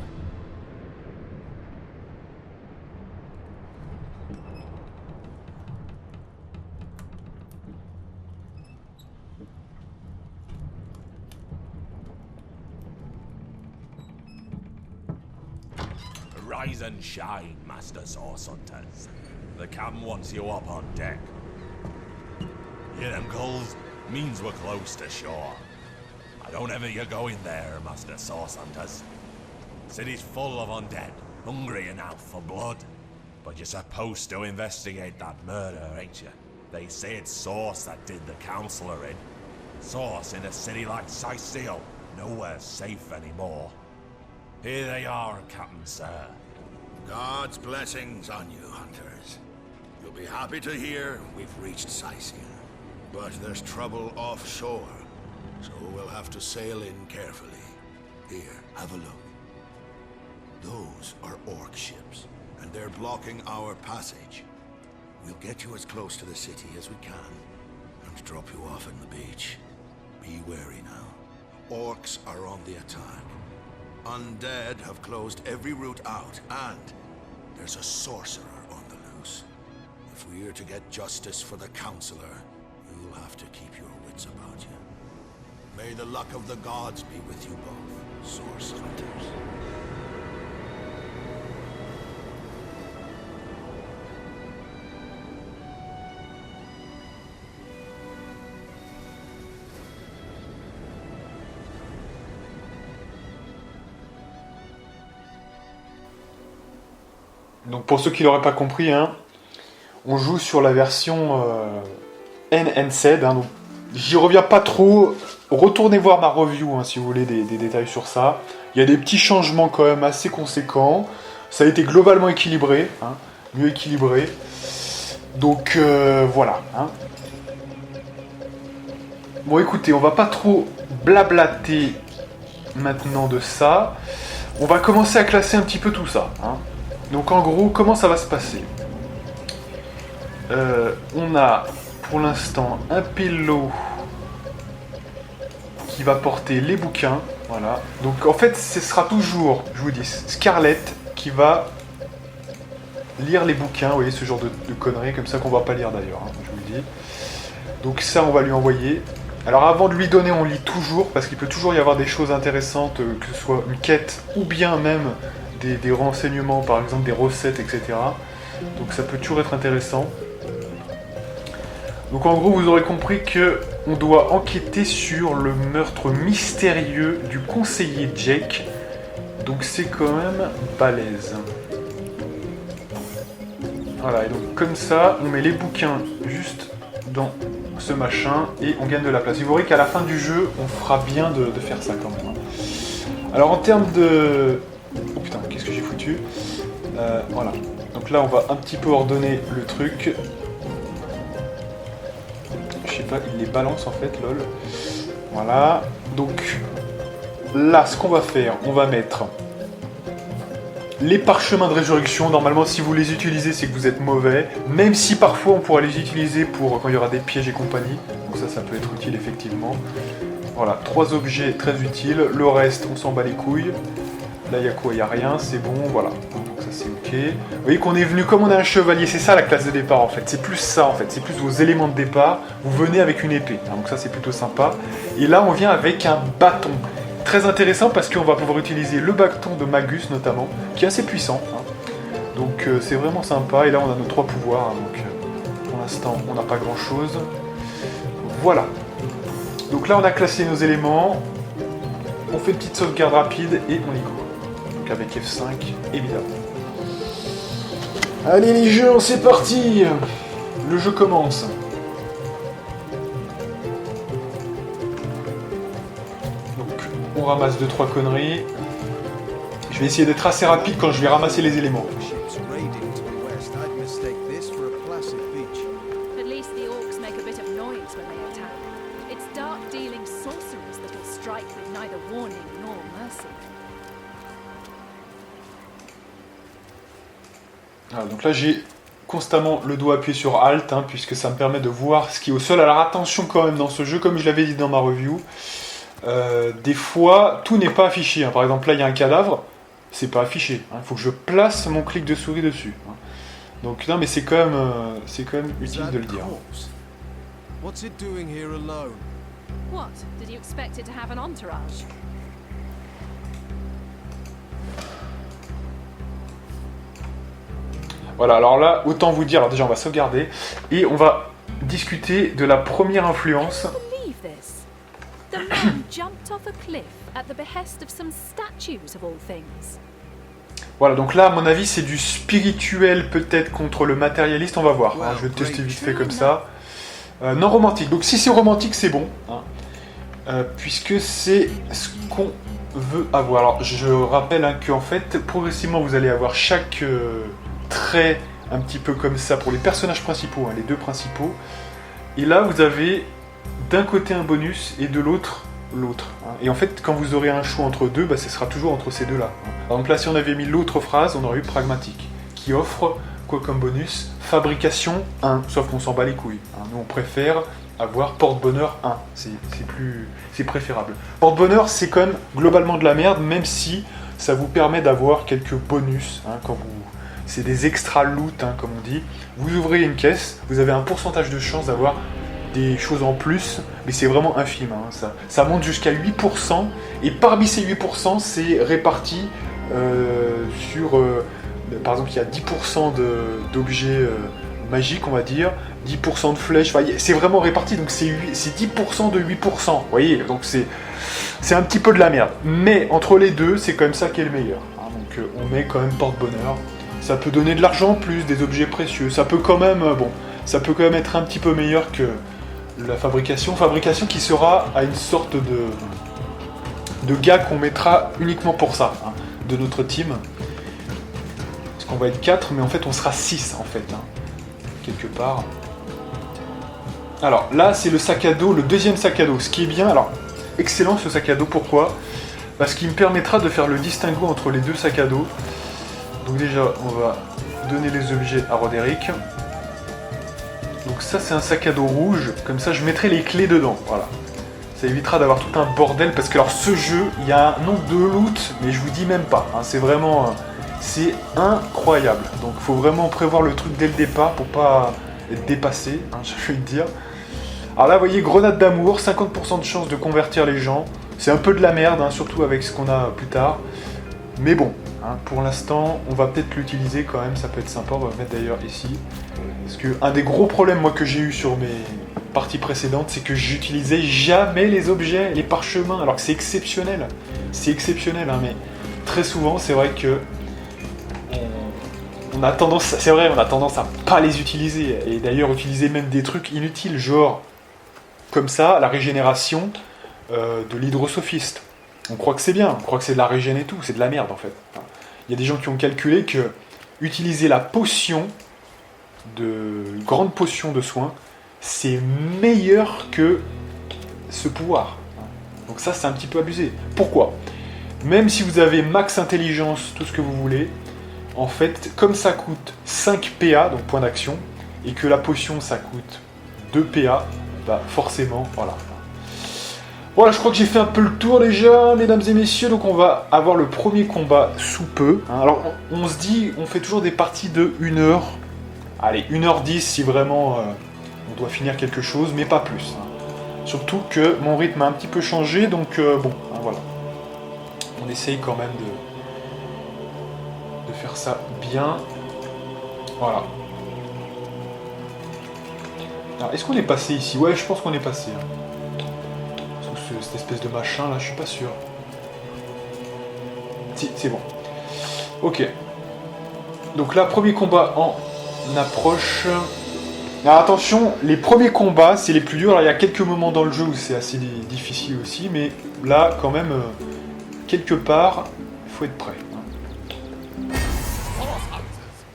Rise and shine, Master Source Hunters. The captain wants you up on deck. Hear them calls? Means we're close to shore. I don't ever you go in there, Master Source Hunters. City's full of undead, hungry enough for blood. But you're supposed to investigate that murder, ain't you? They say it's Source that did the Counselor in. Source in a city like Cyseal, nowhere safe anymore. Here they are, Captain Sir. God's blessings on you, hunters. You'll be happy to hear we've reached Cyseal. But there's trouble offshore, so we'll have to sail in carefully. Here, have a look. Those are orc ships, and they're blocking our passage. We'll get you as close to the city as we can, and drop you off on the beach. Be wary now. Orcs are on the attack. Undead have closed every route out, and there's a sorcerer on the loose. If we're to get justice for the Counselor, you'll have to keep your wits about you. May the luck of the gods be with you both, Source Hunters. Donc pour ceux qui l'auraient pas compris, hein, on joue sur la version NNZ. Hein, donc j'y reviens pas trop. Retournez voir ma review hein, si vous voulez des détails sur ça. Il y a des petits changements quand même assez conséquents. Ça a été globalement équilibré, hein, mieux équilibré. Donc voilà. Hein. Bon écoutez, on va pas trop blablater maintenant de ça. On va commencer à classer un petit peu tout ça. Hein. Donc en gros, comment ça va se passer ? On a pour l'instant un pélo qui va porter les bouquins. Voilà. Donc en fait, ce sera toujours, je vous dis, Scarlett qui va lire les bouquins. Vous voyez, ce genre de conneries comme ça qu'on va pas lire d'ailleurs, hein, je vous le dis. Donc ça, on va lui envoyer. Alors avant de lui donner, on lit toujours, parce qu'il peut toujours y avoir des choses intéressantes, que ce soit une quête ou bien même des renseignements, par exemple des recettes, etc. Donc ça peut toujours être intéressant. Donc en gros, vous aurez compris que on doit enquêter sur le meurtre mystérieux du conseiller Jake. Donc c'est quand même balèze. Voilà, et donc comme ça, on met les bouquins juste dans ce machin et on gagne de la place. Vous verrez qu'à la fin du jeu, on fera bien de faire ça quand même. Alors en termes de... Oh putain, qu'est-ce que j'ai foutu ? Voilà. Donc là, on va un petit peu ordonner le truc. Je sais pas, il les balance en fait, lol. Voilà. Donc là, ce qu'on va faire, on va mettre les parchemins de résurrection. Normalement, si vous les utilisez, c'est que vous êtes mauvais. Même si parfois, on pourra les utiliser pour quand il y aura des pièges et compagnie. Donc ça peut être utile effectivement. Voilà, 3 objets très utiles. Le reste, on s'en bat les couilles. Là, il y a quoi ? Il n'y a rien, c'est bon, voilà. Donc ça, c'est ok. Vous voyez qu'on est venu comme on est un chevalier, c'est ça la classe de départ en fait. C'est plus ça en fait, c'est plus vos éléments de départ. Vous venez avec une épée, donc ça, c'est plutôt sympa. Et là, on vient avec un bâton. Très intéressant parce qu'on va pouvoir utiliser le bâton de Magus notamment, qui est assez puissant. Hein. Donc c'est vraiment sympa. Et là, on a nos 3 pouvoirs. Hein, donc pour l'instant, on n'a pas grand chose. Voilà. Donc là, on a classé nos éléments. On fait une petite sauvegarde rapide et on y go. Donc avec F5, évidemment. Allez les jeux, c'est parti. Le jeu commence. Donc on ramasse 2-3 conneries. Je vais essayer d'être assez rapide quand je vais ramasser les éléments. At least the orcs make a bit of noise when they attack. It's dark-dealing sorcerers that'll strike with neither warning nor mercy. Ah, donc là j'ai constamment le doigt appuyé sur Alt, hein, puisque ça me permet de voir ce qui est au sol. Alors attention quand même dans ce jeu, comme je l'avais dit dans ma review, des fois tout n'est pas affiché. Hein. Par exemple là il y a un cadavre, c'est pas affiché. Il faut que je place mon clic de souris dessus. Hein. Donc non mais c'est quand même utile de le dire. What's it doing here alone? What? Did you expect it to have an entourage? Voilà, alors là, autant vous dire, alors déjà on va sauvegarder, et on va discuter de la première influence. Believe this. The man jumped off a cliff at the behest of some statues of all things. Voilà, donc là, à mon avis, c'est du spirituel peut-être contre le matérialiste, on va voir. Alors, je vais tester vite fait comme ça. Non romantique, donc si c'est romantique, c'est bon, hein, puisque c'est ce qu'on veut avoir. Alors, je rappelle hein, qu'en fait, progressivement, vous allez avoir chaque trait un petit peu comme ça pour les personnages principaux, hein, les deux principaux. Et là, vous avez d'un côté un bonus et de l'autre l'autre. Hein. Et en fait, quand vous aurez un choix entre deux, bah, ce sera toujours entre ces deux-là. Hein. Par exemple, là, si on avait mis l'autre phrase, on aurait eu pragmatique, qui offre quoi comme bonus? Fabrication 1, sauf qu'on s'en bat les couilles. Hein. Nous, on préfère avoir porte-bonheur 1. C'est préférable. Porte-bonheur, c'est quand même globalement de la merde, même si ça vous permet d'avoir quelques bonus, hein, quand vous... C'est des extra loot, hein, comme on dit. Vous ouvrez une caisse, vous avez un pourcentage de chance d'avoir des choses en plus, mais c'est vraiment infime. Hein, ça monte jusqu'à 8%, et parmi ces 8%, c'est réparti sur... par exemple, il y a 10% d'objets magiques, on va dire, 10% de flèches, enfin, c'est vraiment réparti, donc c'est 10% de 8%. Vous voyez, donc c'est un petit peu de la merde. Mais entre les deux, c'est quand même ça qui est le meilleur. Hein, donc on met quand même porte-bonheur. Ça peut donner de l'argent en plus, des objets précieux. Ça peut quand même, ça peut quand même être un petit peu meilleur que la fabrication. Fabrication qui sera à une sorte de gars qu'on mettra uniquement pour ça, hein, de notre team. Parce qu'on va être 4, mais en fait on sera 6 en fait, hein, quelque part. Alors là c'est le sac à dos, le deuxième sac à dos. Ce qui est bien, alors excellent ce sac à dos, pourquoi? Parce qu'il me permettra de faire le distinguo entre les deux sacs à dos. Donc déjà, on va donner les objets à Roderick. Donc ça, c'est un sac à dos rouge. Comme ça, je mettrai les clés dedans. Voilà. Ça évitera d'avoir tout un bordel. Parce que alors, ce jeu, il y a un nombre de loot, mais je vous dis même pas. Hein, c'est vraiment... c'est incroyable. Donc, il faut vraiment prévoir le truc dès le départ pour pas être dépassé. Hein, je vais te dire. Alors là, vous voyez, grenade d'amour. 50% de chance de convertir les gens. C'est un peu de la merde, hein, surtout avec ce qu'on a plus tard. Mais bon. Hein, pour l'instant, on va peut-être l'utiliser quand même, ça peut être sympa, on va le mettre d'ailleurs ici. Parce que un des gros problèmes moi que j'ai eu sur mes parties précédentes, c'est que j'utilisais jamais les objets, les parchemins, alors que c'est exceptionnel. C'est exceptionnel, hein, mais très souvent, c'est vrai que on a tendance à pas les utiliser. Et d'ailleurs, utiliser même des trucs inutiles, genre comme ça, la régénération de l'hydrosophiste. On croit que c'est bien, on croit que c'est de la régène et tout, c'est de la merde en fait. Il y a des gens qui ont calculé que utiliser la potion, grande potion de soin, c'est meilleur que ce pouvoir. Donc ça, c'est un petit peu abusé. Pourquoi? Même si vous avez max intelligence, tout ce que vous voulez, en fait, comme ça coûte 5 PA, donc point d'action, et que la potion, ça coûte 2 PA, bah forcément, voilà. Voilà, je crois que j'ai fait un peu le tour déjà, mesdames et messieurs, donc on va avoir le premier combat sous peu. Hein. Alors, on se dit, on fait toujours des parties de 1 heure. Allez, 1h10 si vraiment on doit finir quelque chose, mais pas plus. Hein. Surtout que mon rythme a un petit peu changé, donc bon, hein, voilà. On essaye quand même de faire ça bien. Voilà. Alors, est-ce qu'on est passé ici? Ouais, je pense qu'on est passé. Hein. Cette espèce de machin là, je suis pas sûr. Si, c'est bon. Ok. Donc là, premier combat en approche. Alors attention, les premiers combats, c'est les plus durs. Alors il y a quelques moments dans le jeu où c'est assez difficile aussi, mais là, quand même, quelque part, il faut être prêt.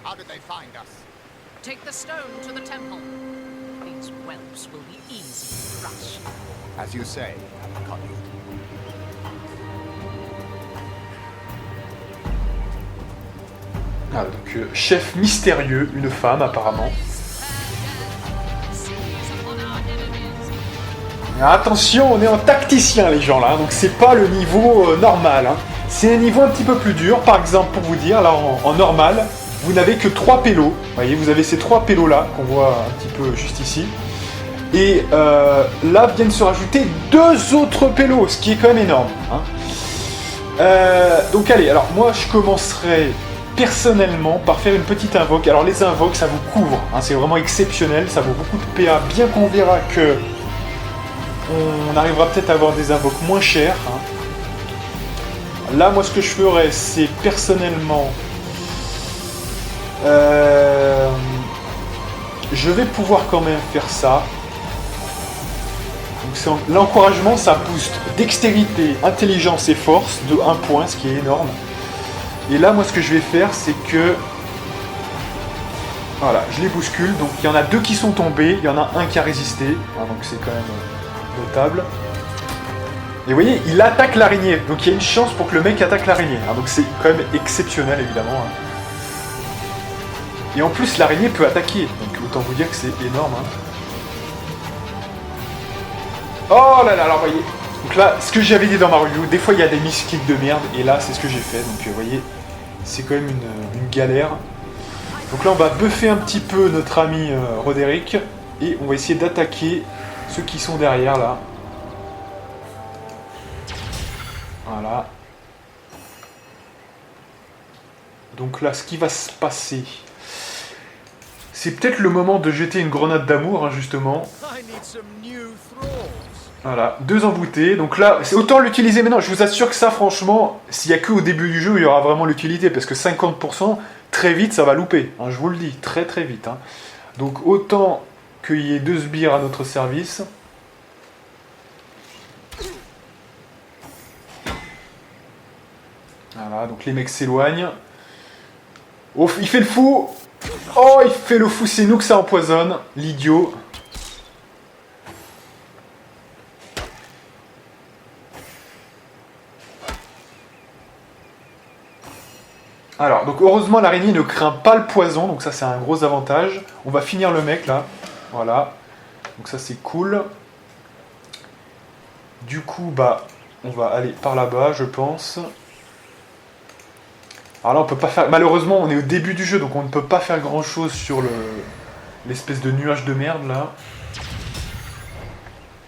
How did they find us? Take the stone to the temple. These whelps will be easy to crush. As you say, Connie. Ah, donc chef mystérieux, une femme apparemment. Attention, on est en tacticien les gens là, donc c'est pas le niveau normal. Hein. C'est un niveau un petit peu plus dur, par exemple pour vous dire, là en normal, vous n'avez que 3 pélos. Vous voyez, vous avez ces 3 pélos là, qu'on voit un petit peu juste ici. Et là viennent se rajouter 2 autres pélos, ce qui est quand même énorme. Hein. Donc allez, alors moi je commencerai personnellement par faire une petite invoque. Alors les invoques ça vous couvre, hein, c'est vraiment exceptionnel, ça vaut beaucoup de PA, bien qu'on verra que on arrivera peut-être à avoir des invoques moins chères. Hein. Là moi ce que je ferais c'est personnellement je vais pouvoir quand même faire ça. L'encouragement, ça booste dextérité, intelligence et force de 1 point, ce qui est énorme. Et là, moi, ce que je vais faire, c'est que... Voilà, je les bouscule. Donc, il y en a 2 qui sont tombés, il y en a un qui a résisté. Hein, donc, c'est quand même notable. Et vous voyez, il attaque l'araignée. Donc, il y a une chance pour que le mec attaque l'araignée. Hein, donc, c'est quand même exceptionnel, évidemment. Hein. Et en plus, l'araignée peut attaquer. Donc, autant vous dire que c'est énorme. Hein. Oh là là, alors voyez. Donc là, ce que j'avais dit dans ma review, des fois il y a des misclics de merde, et là c'est ce que j'ai fait. Donc vous voyez, c'est quand même une galère. Donc là on va buffer un petit peu notre ami Roderick, et on va essayer d'attaquer ceux qui sont derrière là. Voilà. Donc là, ce qui va se passer, c'est peut-être le moment de jeter une grenade d'amour, hein, justement. Voilà, 2 envoûtés. Donc là, c'est autant l'utiliser maintenant. Je vous assure que ça, franchement, s'il n'y a que au début du jeu, il y aura vraiment l'utilité. Parce que 50%, très vite, ça va louper. Hein, je vous le dis, très très vite. Hein. Donc autant qu'il y ait 2 sbires à notre service. Voilà, donc les mecs s'éloignent. Oh, il fait le fou. Oh, il fait le fou, c'est nous que ça empoisonne. L'idiot. Alors, donc heureusement l'araignée ne craint pas le poison, donc ça c'est un gros avantage. On va finir le mec là, voilà. Donc ça c'est cool. Du coup, bah, on va aller par là-bas, je pense. Alors là on peut pas faire... Malheureusement on est au début du jeu, donc on ne peut pas faire grand chose sur l'espèce de nuage de merde là.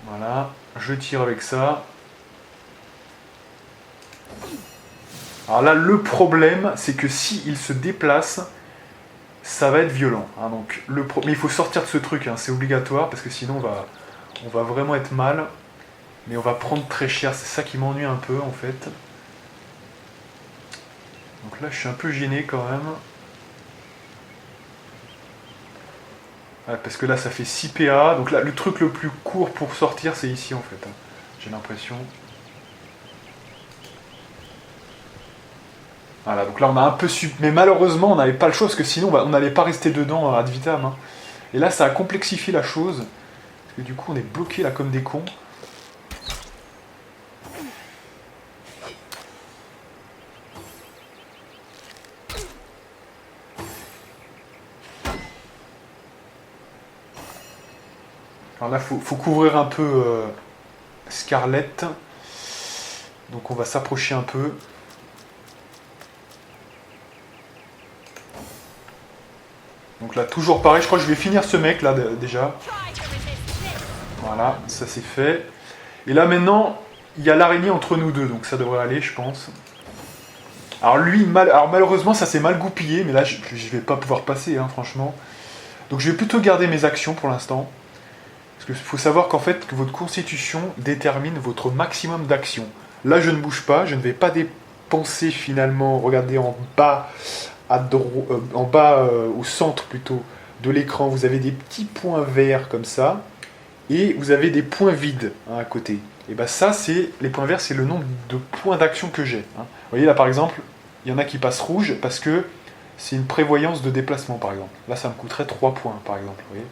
Voilà, je tire avec ça. Alors là, le problème, c'est que s'il se déplace, ça va être violent. Hein, donc mais il faut sortir de ce truc, hein, c'est obligatoire, parce que sinon on va vraiment être mal. Mais on va prendre très cher, c'est ça qui m'ennuie un peu en fait. Donc là, je suis un peu gêné quand même. Ouais, parce que là, ça fait 6 PA. Donc là, le truc le plus court pour sortir, c'est ici en fait. Hein, j'ai l'impression. Voilà, donc là on a un peu mais malheureusement on n'avait pas le choix parce que sinon on n'allait pas rester dedans ad vitam. Hein. Et là ça a complexifié la chose. Parce que du coup on est bloqué là comme des cons. Alors là faut couvrir un peu Scarlett. Donc on va s'approcher un peu. Donc là, toujours pareil, je crois que je vais finir ce mec là déjà. Voilà, ça c'est fait. Et là maintenant, il y a l'araignée entre nous deux, donc ça devrait aller, je pense. Alors lui, malheureusement, ça s'est mal goupillé, mais là, je vais pas pouvoir passer, hein, franchement. Donc je vais plutôt garder mes actions pour l'instant. Parce qu'il faut savoir qu'en fait, que votre constitution détermine votre maximum d'actions. Là, je ne bouge pas, je ne vais pas dépenser finalement, regardez en bas... en bas, au centre plutôt de l'écran, vous avez des petits points verts comme ça, et vous avez des points vides hein, à côté. Et bien ça, les points verts, c'est le nombre de points d'action que j'ai. Hein. Vous voyez là par exemple, il y en a qui passent rouge parce que c'est une prévoyance de déplacement par exemple. Là, ça me coûterait 3 points par exemple. Vous voyez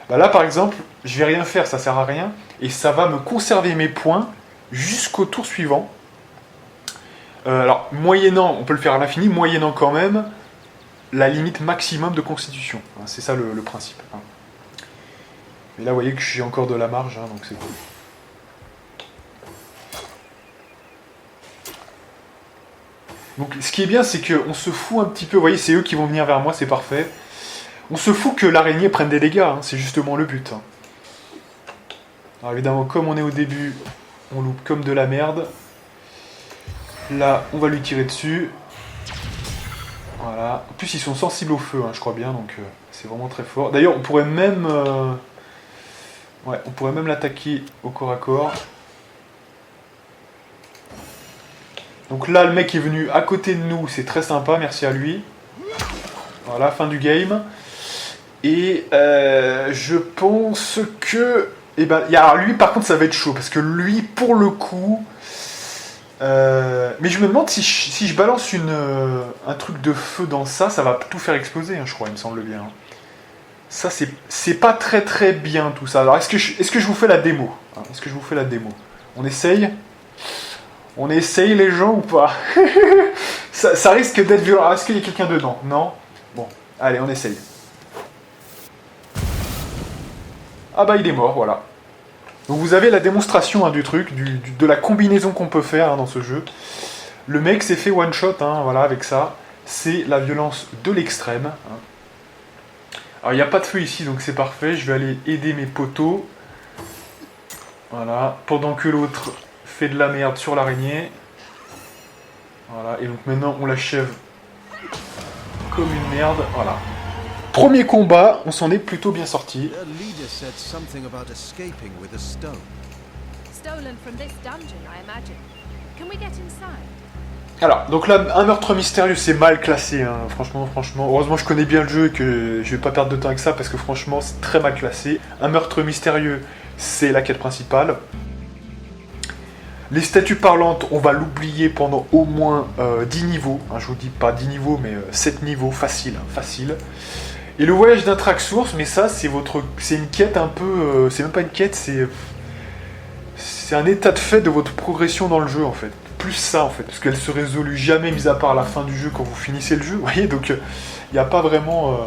ben là par exemple, je vais rien faire, ça sert à rien, et ça va me conserver mes points jusqu'au tour suivant. Alors, moyennant, on peut le faire à l'infini, moyennant quand même la limite maximum de constitution. Hein, c'est ça le principe. Hein. Mais là, vous voyez que j'ai encore de la marge, hein, donc c'est cool. Donc ce qui est bien, c'est qu'on se fout un petit peu, vous voyez, c'est eux qui vont venir vers moi, c'est parfait. On se fout que l'araignée prenne des dégâts, hein, c'est justement le but. Hein. Alors évidemment, comme on est au début, on loupe comme de la merde. Là, on va lui tirer dessus. Voilà. En plus, ils sont sensibles au feu, hein, je crois bien, donc c'est vraiment très fort. D'ailleurs, on pourrait même... Ouais, on pourrait même l'attaquer au corps à corps. Donc là, le mec est venu à côté de nous, c'est très sympa, merci à lui. Voilà, fin du game. Et je pense que... Eh ben, alors lui, par contre, ça va être chaud, parce que lui, pour le coup... mais je me demande si je balance un truc de feu dans ça, ça va tout faire exploser, hein, je crois, il me semble bien. Ça, c'est pas très très bien tout ça. Alors, est-ce que je vous fais la démo, hein? Est-ce que je vous fais la démo? On essaye? On essaye les gens ou pas? ça risque d'être violent. Alors, est-ce qu'il y a quelqu'un dedans? Non? Bon, allez, on essaye. Ah bah il est mort, voilà. Donc vous avez la démonstration, hein, du truc, de la combinaison qu'on peut faire, hein, dans ce jeu. Le mec s'est fait one shot, hein, voilà, avec ça. C'est la violence de l'extrême. Hein. Alors il n'y a pas de feu ici, donc c'est parfait. Je vais aller aider mes poteaux. Voilà, pendant que l'autre fait de la merde sur l'araignée. Voilà, et donc maintenant on l'achève comme une merde. Voilà. Premier combat, on s'en est plutôt bien sorti. Their leader said something about escaping with a stone. Stolen from this dungeon, I imagine. Can we get inside? Alors, donc là, un meurtre mystérieux, c'est mal classé, hein. Franchement. Heureusement, je connais bien le jeu et que je vais pas perdre de temps avec ça, parce que franchement, c'est très mal classé. Un meurtre mystérieux, c'est la quête principale. Les statues parlantes, on va l'oublier pendant au moins 10 niveaux. Hein, je vous dis pas 10 niveaux, mais 7 niveaux, facile, hein, facile. Et le voyage d'un track source, mais ça, c'est une quête un peu... c'est même pas une quête, c'est un état de fait de votre progression dans le jeu, en fait. Plus ça, en fait, parce qu'elle se résout jamais, mis à part à la fin du jeu, quand vous finissez le jeu, vous voyez, donc il n'y a pas vraiment...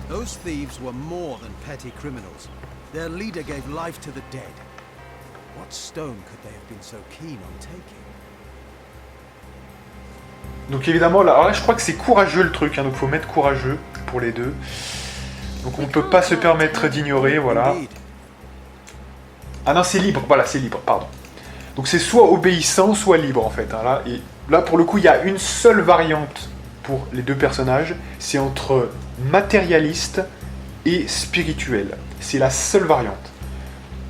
Those thieves were more than petty criminals. Their leader gave life to the dead. What stone could they have been so keen on taking? Donc évidemment, là, alors là, je crois que c'est courageux le truc, hein, donc il faut mettre courageux pour les deux. Donc on ne peut pas se permettre d'ignorer, voilà. Ah non, c'est libre, voilà, c'est libre, pardon. Donc c'est soit obéissant, soit libre en fait. Hein, là, et là, pour le coup, il y a une seule variante pour les deux personnages, c'est entre matérialiste et spirituel. C'est la seule variante.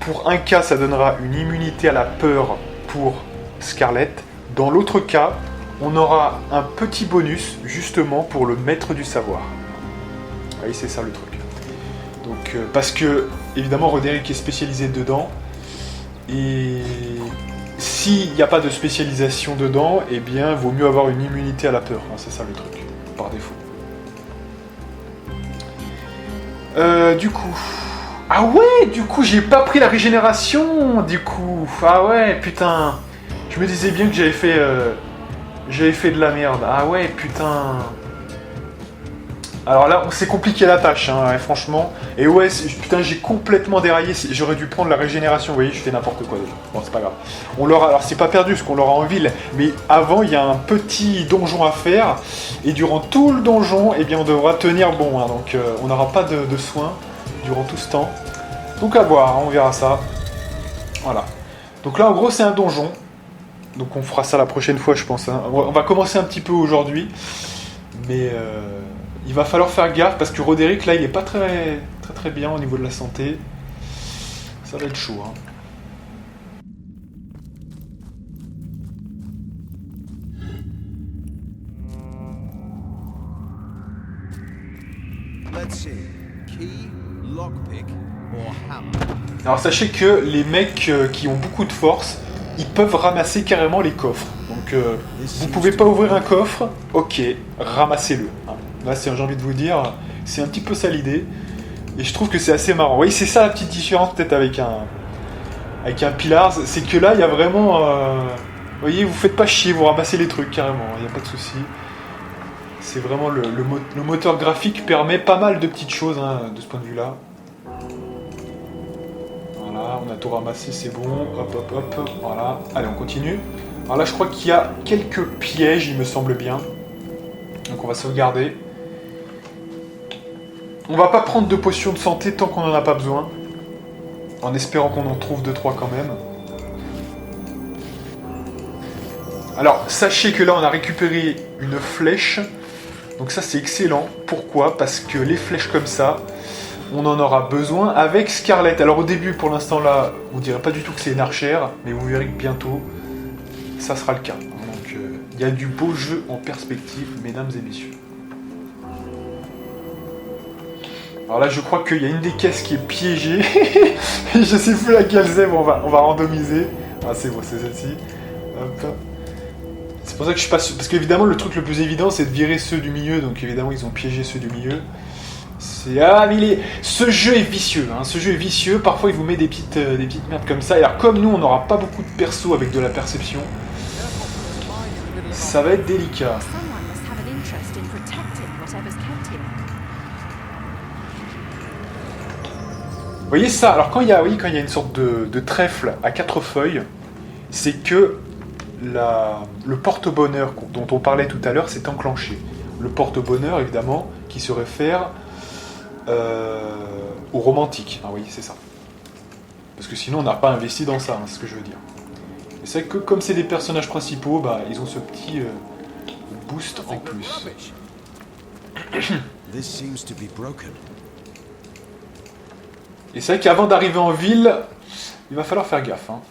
Pour un cas, ça donnera une immunité à la peur pour Scarlett. Dans l'autre cas, on aura un petit bonus justement pour le maître du savoir. Vous voyez, c'est ça le truc. Donc, parce que, évidemment, Roderick est spécialisé dedans. Et s'il n'y a pas de spécialisation dedans, eh bien, vaut mieux avoir une immunité à la peur. Hein, c'est ça le truc, par défaut. Du coup... Ah ouais, du coup, j'ai pas pris la régénération, du coup. Ah ouais, putain. Je me disais bien que j'avais fait de la merde. Ah ouais, putain. Alors là, c'est compliqué la tâche, hein, ouais, franchement. Et ouais, putain, j'ai complètement déraillé. J'aurais dû prendre la régénération. Vous voyez, je fais n'importe quoi déjà. Bon, c'est pas grave. Alors, c'est pas perdu, parce qu'on l'aura en ville. Mais avant, il y a un petit donjon à faire. Et durant tout le donjon, eh bien, on devra tenir bon. Hein, donc, on n'aura pas de soins durant tout ce temps. Donc, à voir, hein, on verra ça. Voilà. Donc là, en gros, c'est un donjon. Donc, on fera ça la prochaine fois, je pense. Hein. On va commencer un petit peu aujourd'hui. Mais... il va falloir faire gaffe parce que Roderick, là, il est pas très bien au niveau de la santé. Ça va être chaud, hein. Let's see. Key, lockpick, or hammer. Alors sachez que les mecs qui ont beaucoup de force, ils peuvent ramasser carrément les coffres. Donc vous pouvez pas ouvrir un coffre, ok, ramassez-le. Hein. Là, j'ai envie de vous dire, c'est un petit peu ça l'idée. Et je trouve que c'est assez marrant. Vous voyez, c'est ça la petite différence peut-être avec un Pillars. C'est que là, il y a vraiment... vous voyez, vous faites pas chier, vous ramassez les trucs carrément. Il n'y a pas de souci. C'est vraiment le moteur graphique permet pas mal de petites choses hein, de ce point de vue-là. Voilà, on a tout ramassé, c'est bon. Hop, hop, hop. Voilà. Allez, on continue. Alors là, je crois qu'il y a quelques pièges, il me semble bien. Donc on va sauvegarder. On va pas prendre de potions de santé tant qu'on n'en a pas besoin. En espérant qu'on en trouve 2-3 quand même. Alors, sachez que là, on a récupéré une flèche. Donc ça, c'est excellent. Pourquoi ? Parce que les flèches comme ça, on en aura besoin avec Scarlet. Alors au début, pour l'instant là, on dirait pas du tout que c'est une archère, mais vous verrez que bientôt, ça sera le cas. Donc il y a du beau jeu en perspective, mesdames et messieurs. Alors là, je crois qu'il y a une des caisses qui est piégée. Je sais plus laquelle c'est, bon, on va randomiser. Ah c'est bon, c'est celle-ci. Hop. C'est pour ça que je suis pas sûr. Parce qu'évidemment, le truc le plus évident, c'est de virer ceux du milieu. Donc évidemment, ils ont piégé ceux du milieu. Ce jeu est vicieux, hein. Ce jeu est vicieux, parfois il vous met des petites merdes comme ça, et alors comme nous on n'aura pas beaucoup de persos avec de la perception, ça va être délicat. Vous voyez ça, alors quand il y a une sorte de trèfle à 4 feuilles, c'est que le porte-bonheur dont on parlait tout à l'heure s'est enclenché. Le porte-bonheur évidemment qui se réfère au romantique. Ah oui, c'est ça. Parce que sinon, on n'a pas investi dans ça, hein, c'est ce que je veux dire. Et c'est que comme c'est des personnages principaux, bah, ils ont ce petit boost en plus. Et c'est vrai qu'avant d'arriver en ville, il va falloir faire gaffe. Hein.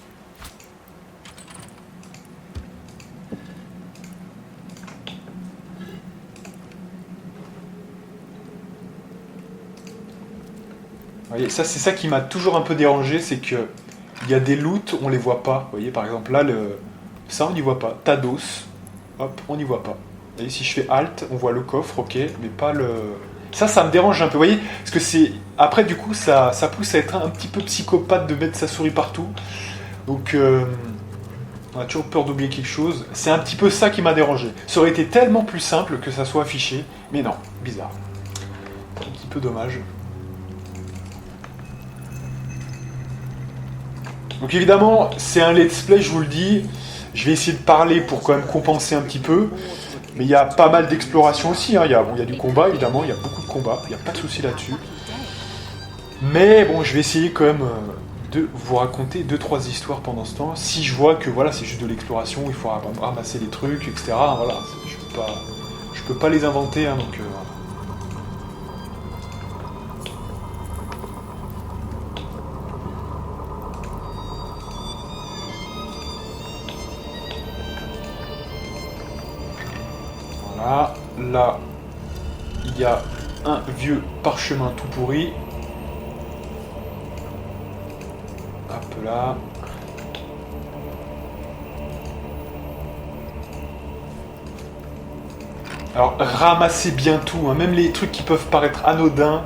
Vous voyez, ça, c'est ça qui m'a toujours un peu dérangé, c'est que il y a des loots, on les voit pas. Vous voyez, par exemple, là, ça, on n'y voit pas. Tados, hop, on n'y voit pas. Vous voyez, si je fais Alt, on voit le coffre, ok, mais pas le... Ça me dérange un peu, vous voyez, parce que c'est... Après, du coup, ça pousse à être un petit peu psychopathe de mettre sa souris partout. Donc, on a toujours peur d'oublier quelque chose. C'est un petit peu ça qui m'a dérangé. Ça aurait été tellement plus simple que ça soit affiché, mais non, bizarre. Un petit peu dommage. Donc évidemment, c'est un let's play, je vous le dis. Je vais essayer de parler pour quand même compenser un petit peu. Mais il y a pas mal d'exploration aussi. Hein. Il y a du combat, évidemment. Il y a beaucoup de combats. Il n'y a pas de souci là-dessus. Mais bon, je vais essayer quand même de vous raconter 2-3 histoires pendant ce temps. Si je vois que voilà, c'est juste de l'exploration, il faut ramasser des trucs, etc. Voilà, je peux pas les inventer. Hein, donc voilà. Voilà, là, il y a un vieux parchemin tout pourri. Hop là. Alors, ramassez bien tout, hein, même les trucs qui peuvent paraître anodins,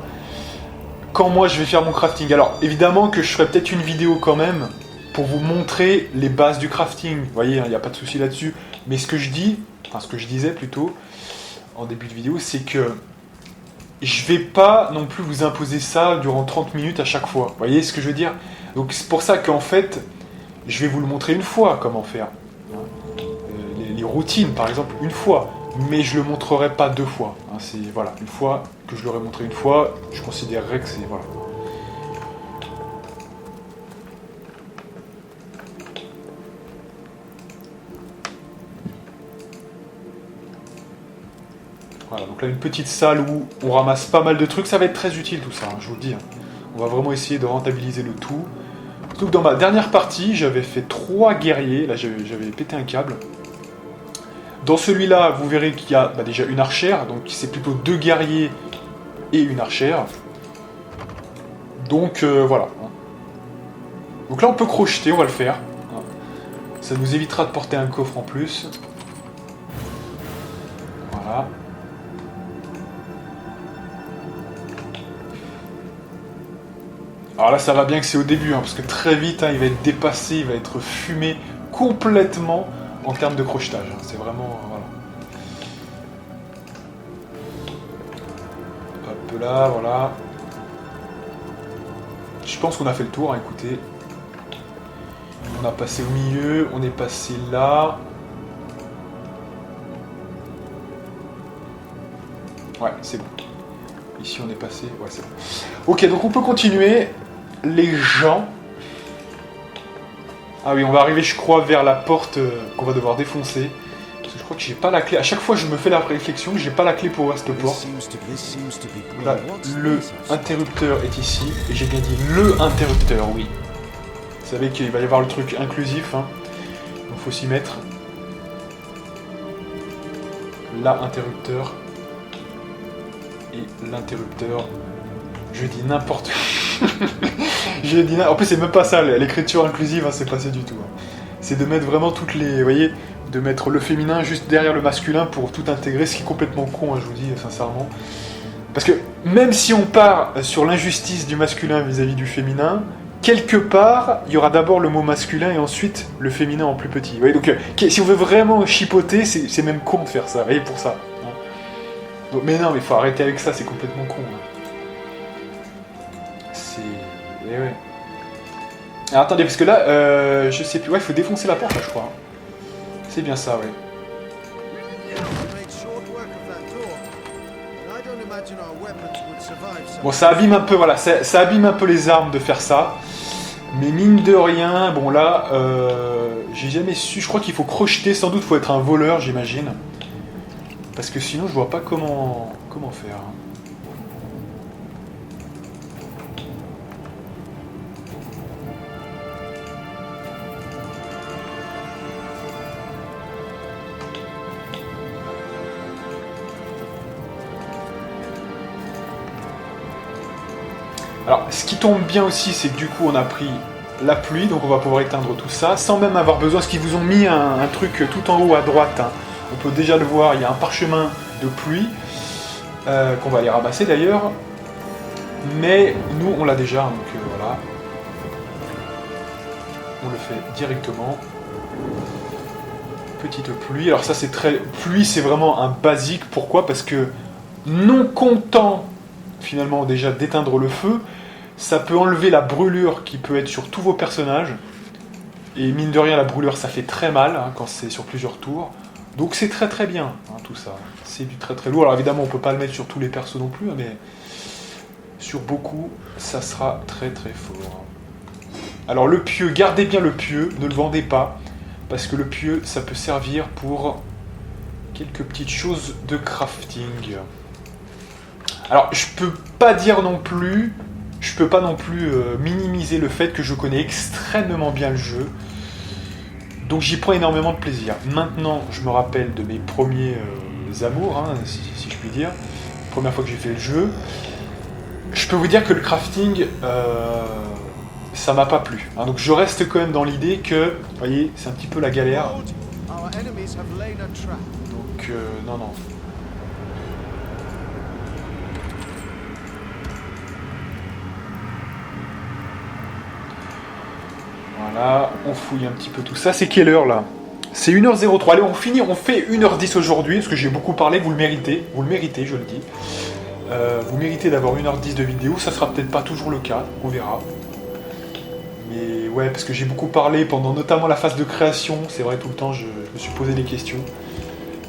quand moi je vais faire mon crafting. Alors, évidemment que je ferai peut-être une vidéo quand même, pour vous montrer les bases du crafting. Vous voyez, il n'y a pas de souci là-dessus. Mais ce que je disais plutôt, en début de vidéo, c'est que je vais pas non plus vous imposer ça durant 30 minutes à chaque fois. Vous voyez ce que je veux dire ? Donc c'est pour ça qu'en fait, je vais vous le montrer une fois comment faire. Les routines, par exemple, une fois. Mais je le montrerai pas 2 fois. C'est voilà, une fois que je l'aurai montré une fois, je considérerais que c'est... Voilà. Voilà, donc là une petite salle où on ramasse pas mal de trucs, ça va être très utile tout ça, hein, je vous le dis. Hein. On va vraiment essayer de rentabiliser le tout. Surtout que dans ma dernière partie, j'avais fait 3 guerriers, là j'avais pété un câble. Dans celui-là, vous verrez qu'il y a déjà une archère, donc c'est plutôt 2 guerriers et une archère. Donc voilà. Donc là on peut crocheter, on va le faire. Ça nous évitera de porter un coffre en plus. Voilà. Alors là, ça va bien que c'est au début, hein, parce que très vite, hein, il va être dépassé, il va être fumé complètement en termes de crochetage. Hein. C'est vraiment... voilà. là, voilà. Je pense qu'on a fait le tour, hein, écoutez. On a passé au milieu, on est passé là. Ouais, c'est bon. Ici on est passé, ouais c'est bon. Ok, donc on peut continuer. Les gens... Ah oui, on va arriver je crois vers la porte qu'on va devoir défoncer. Parce que je crois que j'ai pas la clé. À chaque fois je me fais la réflexion que j'ai pas la clé pour ouvrir cette porte. Là, le interrupteur est ici. Et j'ai bien dit le interrupteur, oui. Vous savez qu'il va y avoir le truc inclusif. Hein. Donc faut s'y mettre. Là, interrupteur. Et l'interrupteur. Je dis n'importe quoi. En plus, c'est même pas ça. L'écriture inclusive, hein, c'est pas ça du tout. Hein. C'est de mettre vraiment toutes les... Vous voyez, de mettre le féminin juste derrière le masculin pour tout intégrer, ce qui est complètement con, hein, je vous dis sincèrement. Parce que même si on part sur l'injustice du masculin vis-à-vis du féminin, quelque part, il y aura d'abord le mot masculin et ensuite le féminin en plus petit. Vous voyez, donc, si on veut vraiment chipoter, c'est même con de faire ça. Vous voyez, pour ça. Hein. Donc, mais non, mais il faut arrêter avec ça, c'est complètement con. Hein. Eh ouais. Alors attendez, parce que là, je sais plus, ouais, il faut défoncer la porte là, je crois. C'est bien ça, ouais. Bon, ça abîme un peu, voilà, ça abîme un peu les armes de faire ça. Mais mine de rien, bon là, j'ai jamais su, je crois qu'il faut crocheter, sans doute, faut être un voleur, j'imagine. Parce que sinon, je vois pas comment faire. Alors, ce qui tombe bien aussi, c'est que du coup, on a pris la pluie, donc on va pouvoir éteindre tout ça, sans même avoir besoin, parce qu'ils vous ont mis un truc tout en haut à droite, hein. On peut déjà le voir, il y a un parchemin de pluie, qu'on va aller ramasser d'ailleurs, mais nous, on l'a déjà, donc voilà. On le fait directement. Petite pluie, alors ça c'est très... Pluie, c'est vraiment un basique, pourquoi ? Parce que, non content finalement déjà d'éteindre le feu, ça peut enlever la brûlure qui peut être sur tous vos personnages. Et mine de rien, la brûlure, ça fait très mal hein, quand c'est sur plusieurs tours. Donc c'est très très bien, hein, tout ça. C'est du très très lourd. Alors évidemment, on peut pas le mettre sur tous les persos non plus, hein, mais sur beaucoup, ça sera très très fort. Alors le pieu, gardez bien le pieu, ne le vendez pas, parce que le pieu, ça peut servir pour quelques petites choses de crafting. Alors, je peux pas non plus minimiser le fait que je connais extrêmement bien le jeu. Donc j'y prends énormément de plaisir. Maintenant, je me rappelle de mes premiers amours, hein, si je puis dire. Première fois que j'ai fait le jeu. Je peux vous dire que le crafting, ça m'a pas plu. Hein, donc je reste quand même dans l'idée que, vous voyez, c'est un petit peu la galère. Donc, non. Voilà, on fouille un petit peu tout ça. C'est quelle heure là ? C'est 1h03. Allez, on finit, on fait 1h10 aujourd'hui, parce que j'ai beaucoup parlé, vous le méritez, je le dis. Vous méritez d'avoir 1h10 de vidéo, ça sera peut-être pas toujours le cas, on verra. Mais ouais, parce que j'ai beaucoup parlé pendant notamment la phase de création, c'est vrai tout le temps, je me suis posé des questions.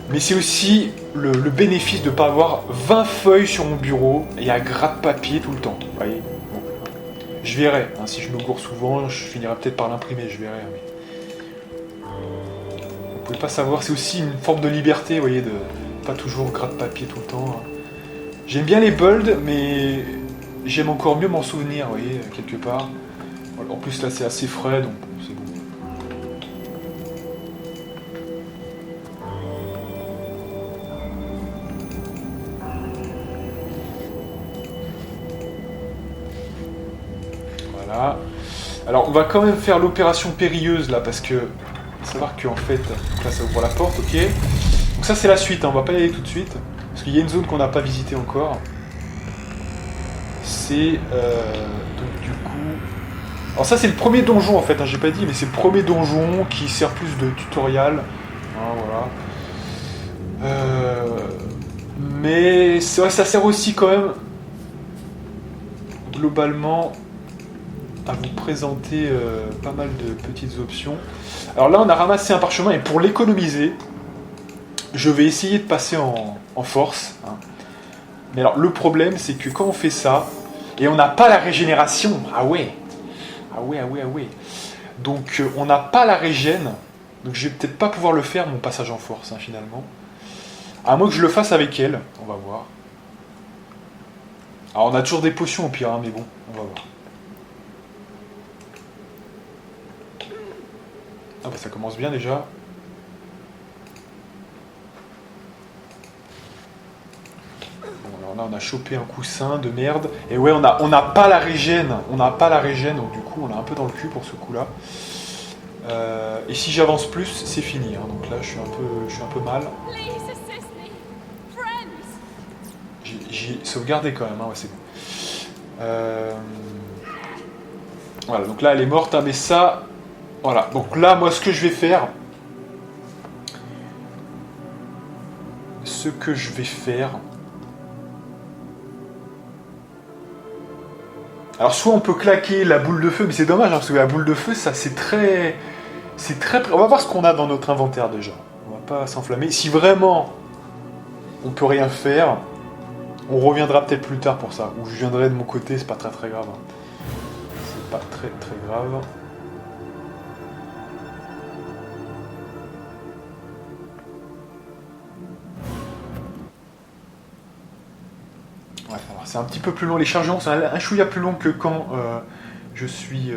Mais c'est aussi le bénéfice de ne pas avoir 20 feuilles sur mon bureau et à gratte-papier tout le temps, vous voyez. Je verrai, hein, si je me gourre souvent, je finirai peut-être par l'imprimer, je verrai. Mais... Vous pouvez pas savoir, c'est aussi une forme de liberté, vous voyez, de pas toujours gratte-papier tout le temps. Hein. J'aime bien les bulds, mais j'aime encore mieux m'en souvenir, vous voyez, quelque part. En plus là c'est assez frais, donc c'est bon. Voilà. Alors on va quand même faire l'opération périlleuse là, parce que faut savoir qu'en fait, donc là ça ouvre la porte, ok. Donc ça c'est la suite, hein, on va pas y aller tout de suite, parce qu'il y a une zone qu'on n'a pas visitée encore. C'est donc du coup... Alors ça c'est le premier donjon en fait, hein, j'ai pas dit, mais c'est le premier donjon qui sert plus de tutoriel. Hein, voilà. Mais c'est vrai, ça sert aussi quand même globalement à vous présenter pas mal de petites options. Alors là, on a ramassé un parchemin et pour l'économiser, je vais essayer de passer en force. Hein. Mais alors, le problème, c'est que quand on fait ça, et on n'a pas la régénération, ah ouais. Donc, on n'a pas la régène, donc je vais peut-être pas pouvoir le faire, mon passage en force, hein, finalement. À moins que je le fasse avec elle, on va voir. Alors, on a toujours des potions au pire, hein, mais bon, on va voir. Ah bah ça commence bien déjà. Bon, alors là on a chopé un coussin de merde. Et ouais, on n'a pas la régène. On n'a pas la régène, donc du coup on est un peu dans le cul pour ce coup-là. Et si j'avance plus, c'est fini. Hein. Donc là je suis un peu mal. J'ai sauvegardé quand même, hein. Ouais, c'est bon. Voilà, donc là elle est morte, hein, mais ça... Voilà, donc là, moi, ce que je vais faire... Alors, soit on peut claquer la boule de feu, mais c'est dommage, hein, parce que la boule de feu, ça, c'est très... On va voir ce qu'on a dans notre inventaire, déjà. On va pas s'enflammer. Si vraiment, on peut rien faire, on reviendra peut-être plus tard pour ça. Ou je viendrai de mon côté, c'est pas très très grave. Hein. C'est pas très très grave. Ouais, c'est un petit peu plus long, les chargements sont un chouïa plus long que quand je suis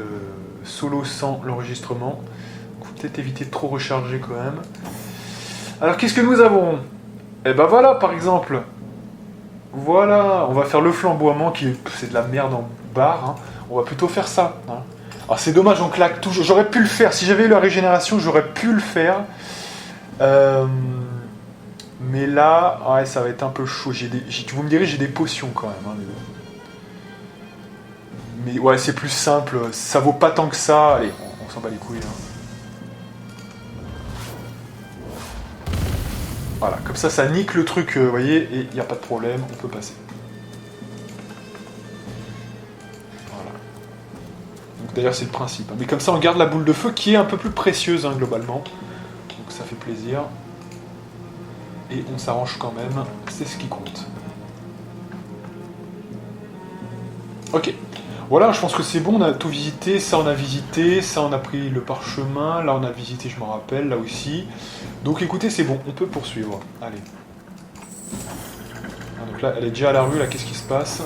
solo sans l'enregistrement. Donc faut peut-être éviter de trop recharger quand même. Alors qu'est-ce que nous avons? Eh ben voilà par exemple. Voilà, on va faire le flamboiement qui c'est de la merde en barre. Hein. On va plutôt faire ça. Hein. Alors c'est dommage, on claque toujours. J'aurais pu le faire, si j'avais eu la régénération, j'aurais pu le faire. Mais là, ouais, ça va être un peu chaud. Vous me direz, j'ai des potions quand même. Hein, mais ouais, c'est plus simple. Ça vaut pas tant que ça. Allez, on s'en bat les couilles. Hein. Voilà, comme ça nique le truc, vous voyez, et il n'y a pas de problème, on peut passer. Voilà. Donc d'ailleurs, c'est le principe. Hein. Mais comme ça, on garde la boule de feu qui est un peu plus précieuse, hein, globalement. Donc ça fait plaisir. Et on s'arrange quand même, c'est ce qui compte. Ok. Voilà, je pense que c'est bon, on a tout visité, ça on a visité, ça on a pris le parchemin, là on a visité, je me rappelle, là aussi. Donc écoutez, c'est bon, on peut poursuivre. Allez. Ah, donc là, elle est déjà à la rue, là, qu'est-ce qui se passe?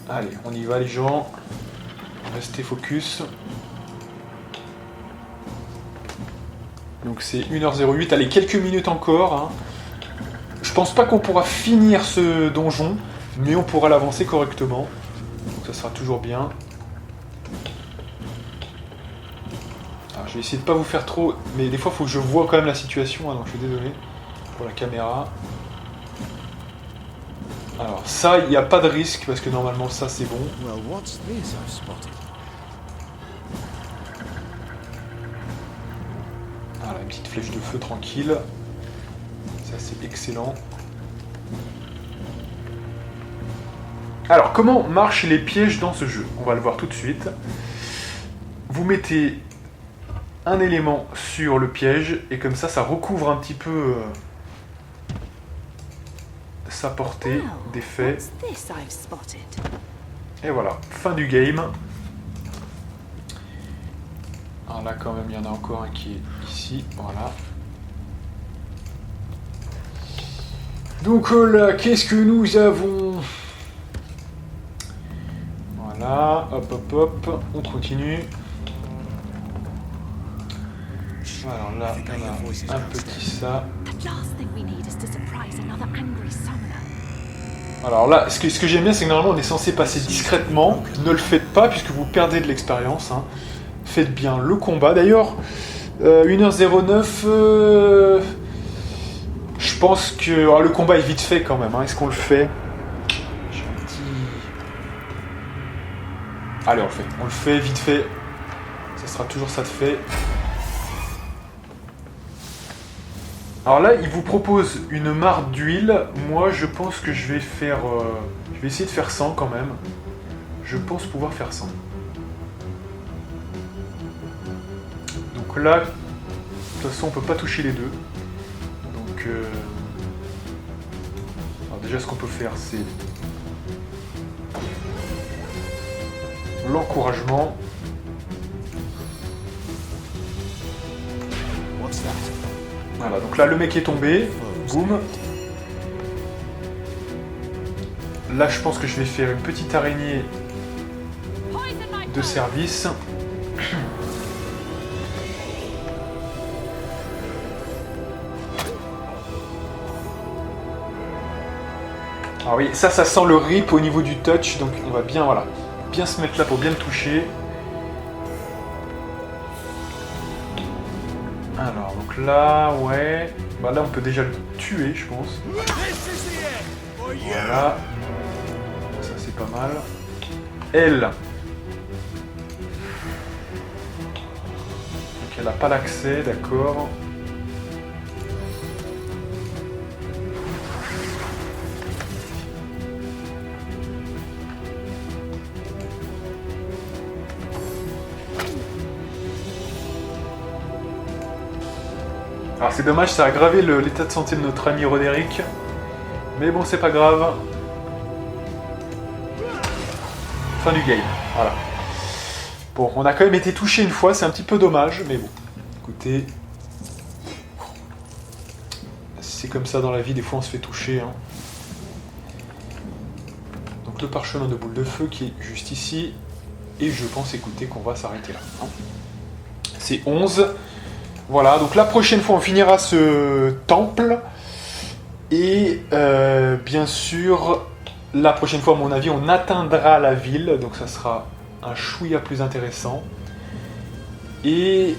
Allez, on y va les gens. Restez focus. Donc c'est 1h08, allez, quelques minutes encore. Hein. Je pense pas qu'on pourra finir ce donjon, mais on pourra l'avancer correctement. Donc ça sera toujours bien. Alors, je vais essayer de pas vous faire trop, mais des fois il faut que je vois quand même la situation, hein, donc je suis désolé pour la caméra. Alors ça, il n'y a pas de risque, parce que normalement ça c'est bon. Well, what's this I've spotted? Voilà, une petite flèche de feu tranquille. Ça c'est excellent. Alors, comment marchent les pièges dans ce jeu? On va le voir tout de suite. Vous mettez un élément sur le piège, et comme ça, ça recouvre un petit peu sa portée d'effet. Et voilà, fin du game. Alors là, quand même, il y en a encore un qui est ici. Voilà. Donc là, qu'est-ce que nous avons? Voilà, hop, hop, hop, on continue. Alors là, on a un petit ça. Alors là, ce que j'aime bien, c'est que normalement on est censé passer discrètement. Ne le faites pas, puisque vous perdez de l'expérience. Hein. Faites bien le combat. D'ailleurs, 1h09, je pense que le combat est vite fait quand même. Hein. Est-ce qu'on le fait? Allez, on le fait. On le fait vite fait. Ça sera toujours ça de fait. Alors là, il vous propose une mare d'huile. Moi, je pense que je vais faire... je vais essayer de faire 100 quand même. Je pense pouvoir faire 100. Donc là, de toute façon, on peut pas toucher les deux. Donc... alors déjà, ce qu'on peut faire, c'est... l'encouragement. What's that? Voilà, donc là, le mec est tombé. Boum. Là, je pense que je vais faire une petite araignée de service. Ah oui, ça sent le rip au niveau du touch, donc on va bien, voilà, bien se mettre là pour bien le toucher. Alors, donc là, ouais, bah là on peut déjà le tuer, je pense. Voilà, ça c'est pas mal. Elle. Donc elle n'a pas l'accès, d'accord. Alors c'est dommage, ça a aggravé l'état de santé de notre ami Roderick. Mais bon, c'est pas grave. Fin du game, voilà. Bon, on a quand même été touché une fois, c'est un petit peu dommage, mais bon. Écoutez, c'est comme ça dans la vie, des fois on se fait toucher. Hein. Donc le parchemin de boule de feu qui est juste ici. Et je pense, écoutez, qu'on va s'arrêter là. Hein. C'est 11. Voilà, donc la prochaine fois on finira ce temple. Et bien sûr, la prochaine fois à mon avis on atteindra la ville. Donc ça sera un chouïa plus intéressant. Et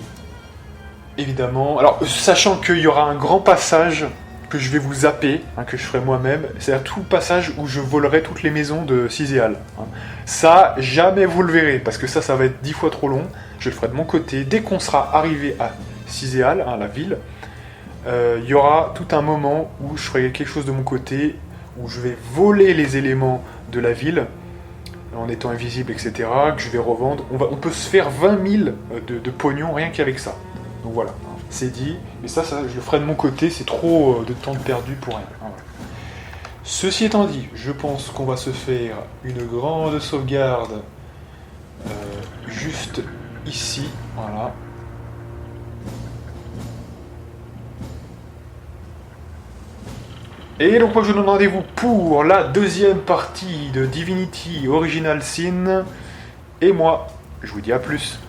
évidemment, alors sachant qu'il y aura un grand passage que je vais vous zapper, hein, que je ferai moi-même, c'est-à-dire tout le passage où je volerai toutes les maisons de Ciséal. Hein. Ça, jamais vous le verrez, parce que ça va être 10 fois trop long. Je le ferai de mon côté. Dès qu'on sera arrivé à Ciséal, hein, la ville, il y aura tout un moment où je ferai quelque chose de mon côté, où je vais voler les éléments de la ville, en étant invisible, etc., que je vais revendre. On peut se faire 20 000 de pognon rien qu'avec ça. Donc voilà, c'est dit. Mais ça, je le ferai de mon côté, c'est trop de temps perdu pour rien. Voilà. Ceci étant dit, je pense qu'on va se faire une grande sauvegarde juste ici, voilà. Et donc moi je vous donne rendez-vous pour la deuxième partie de Divinity Original Sin. Et moi, je vous dis à plus.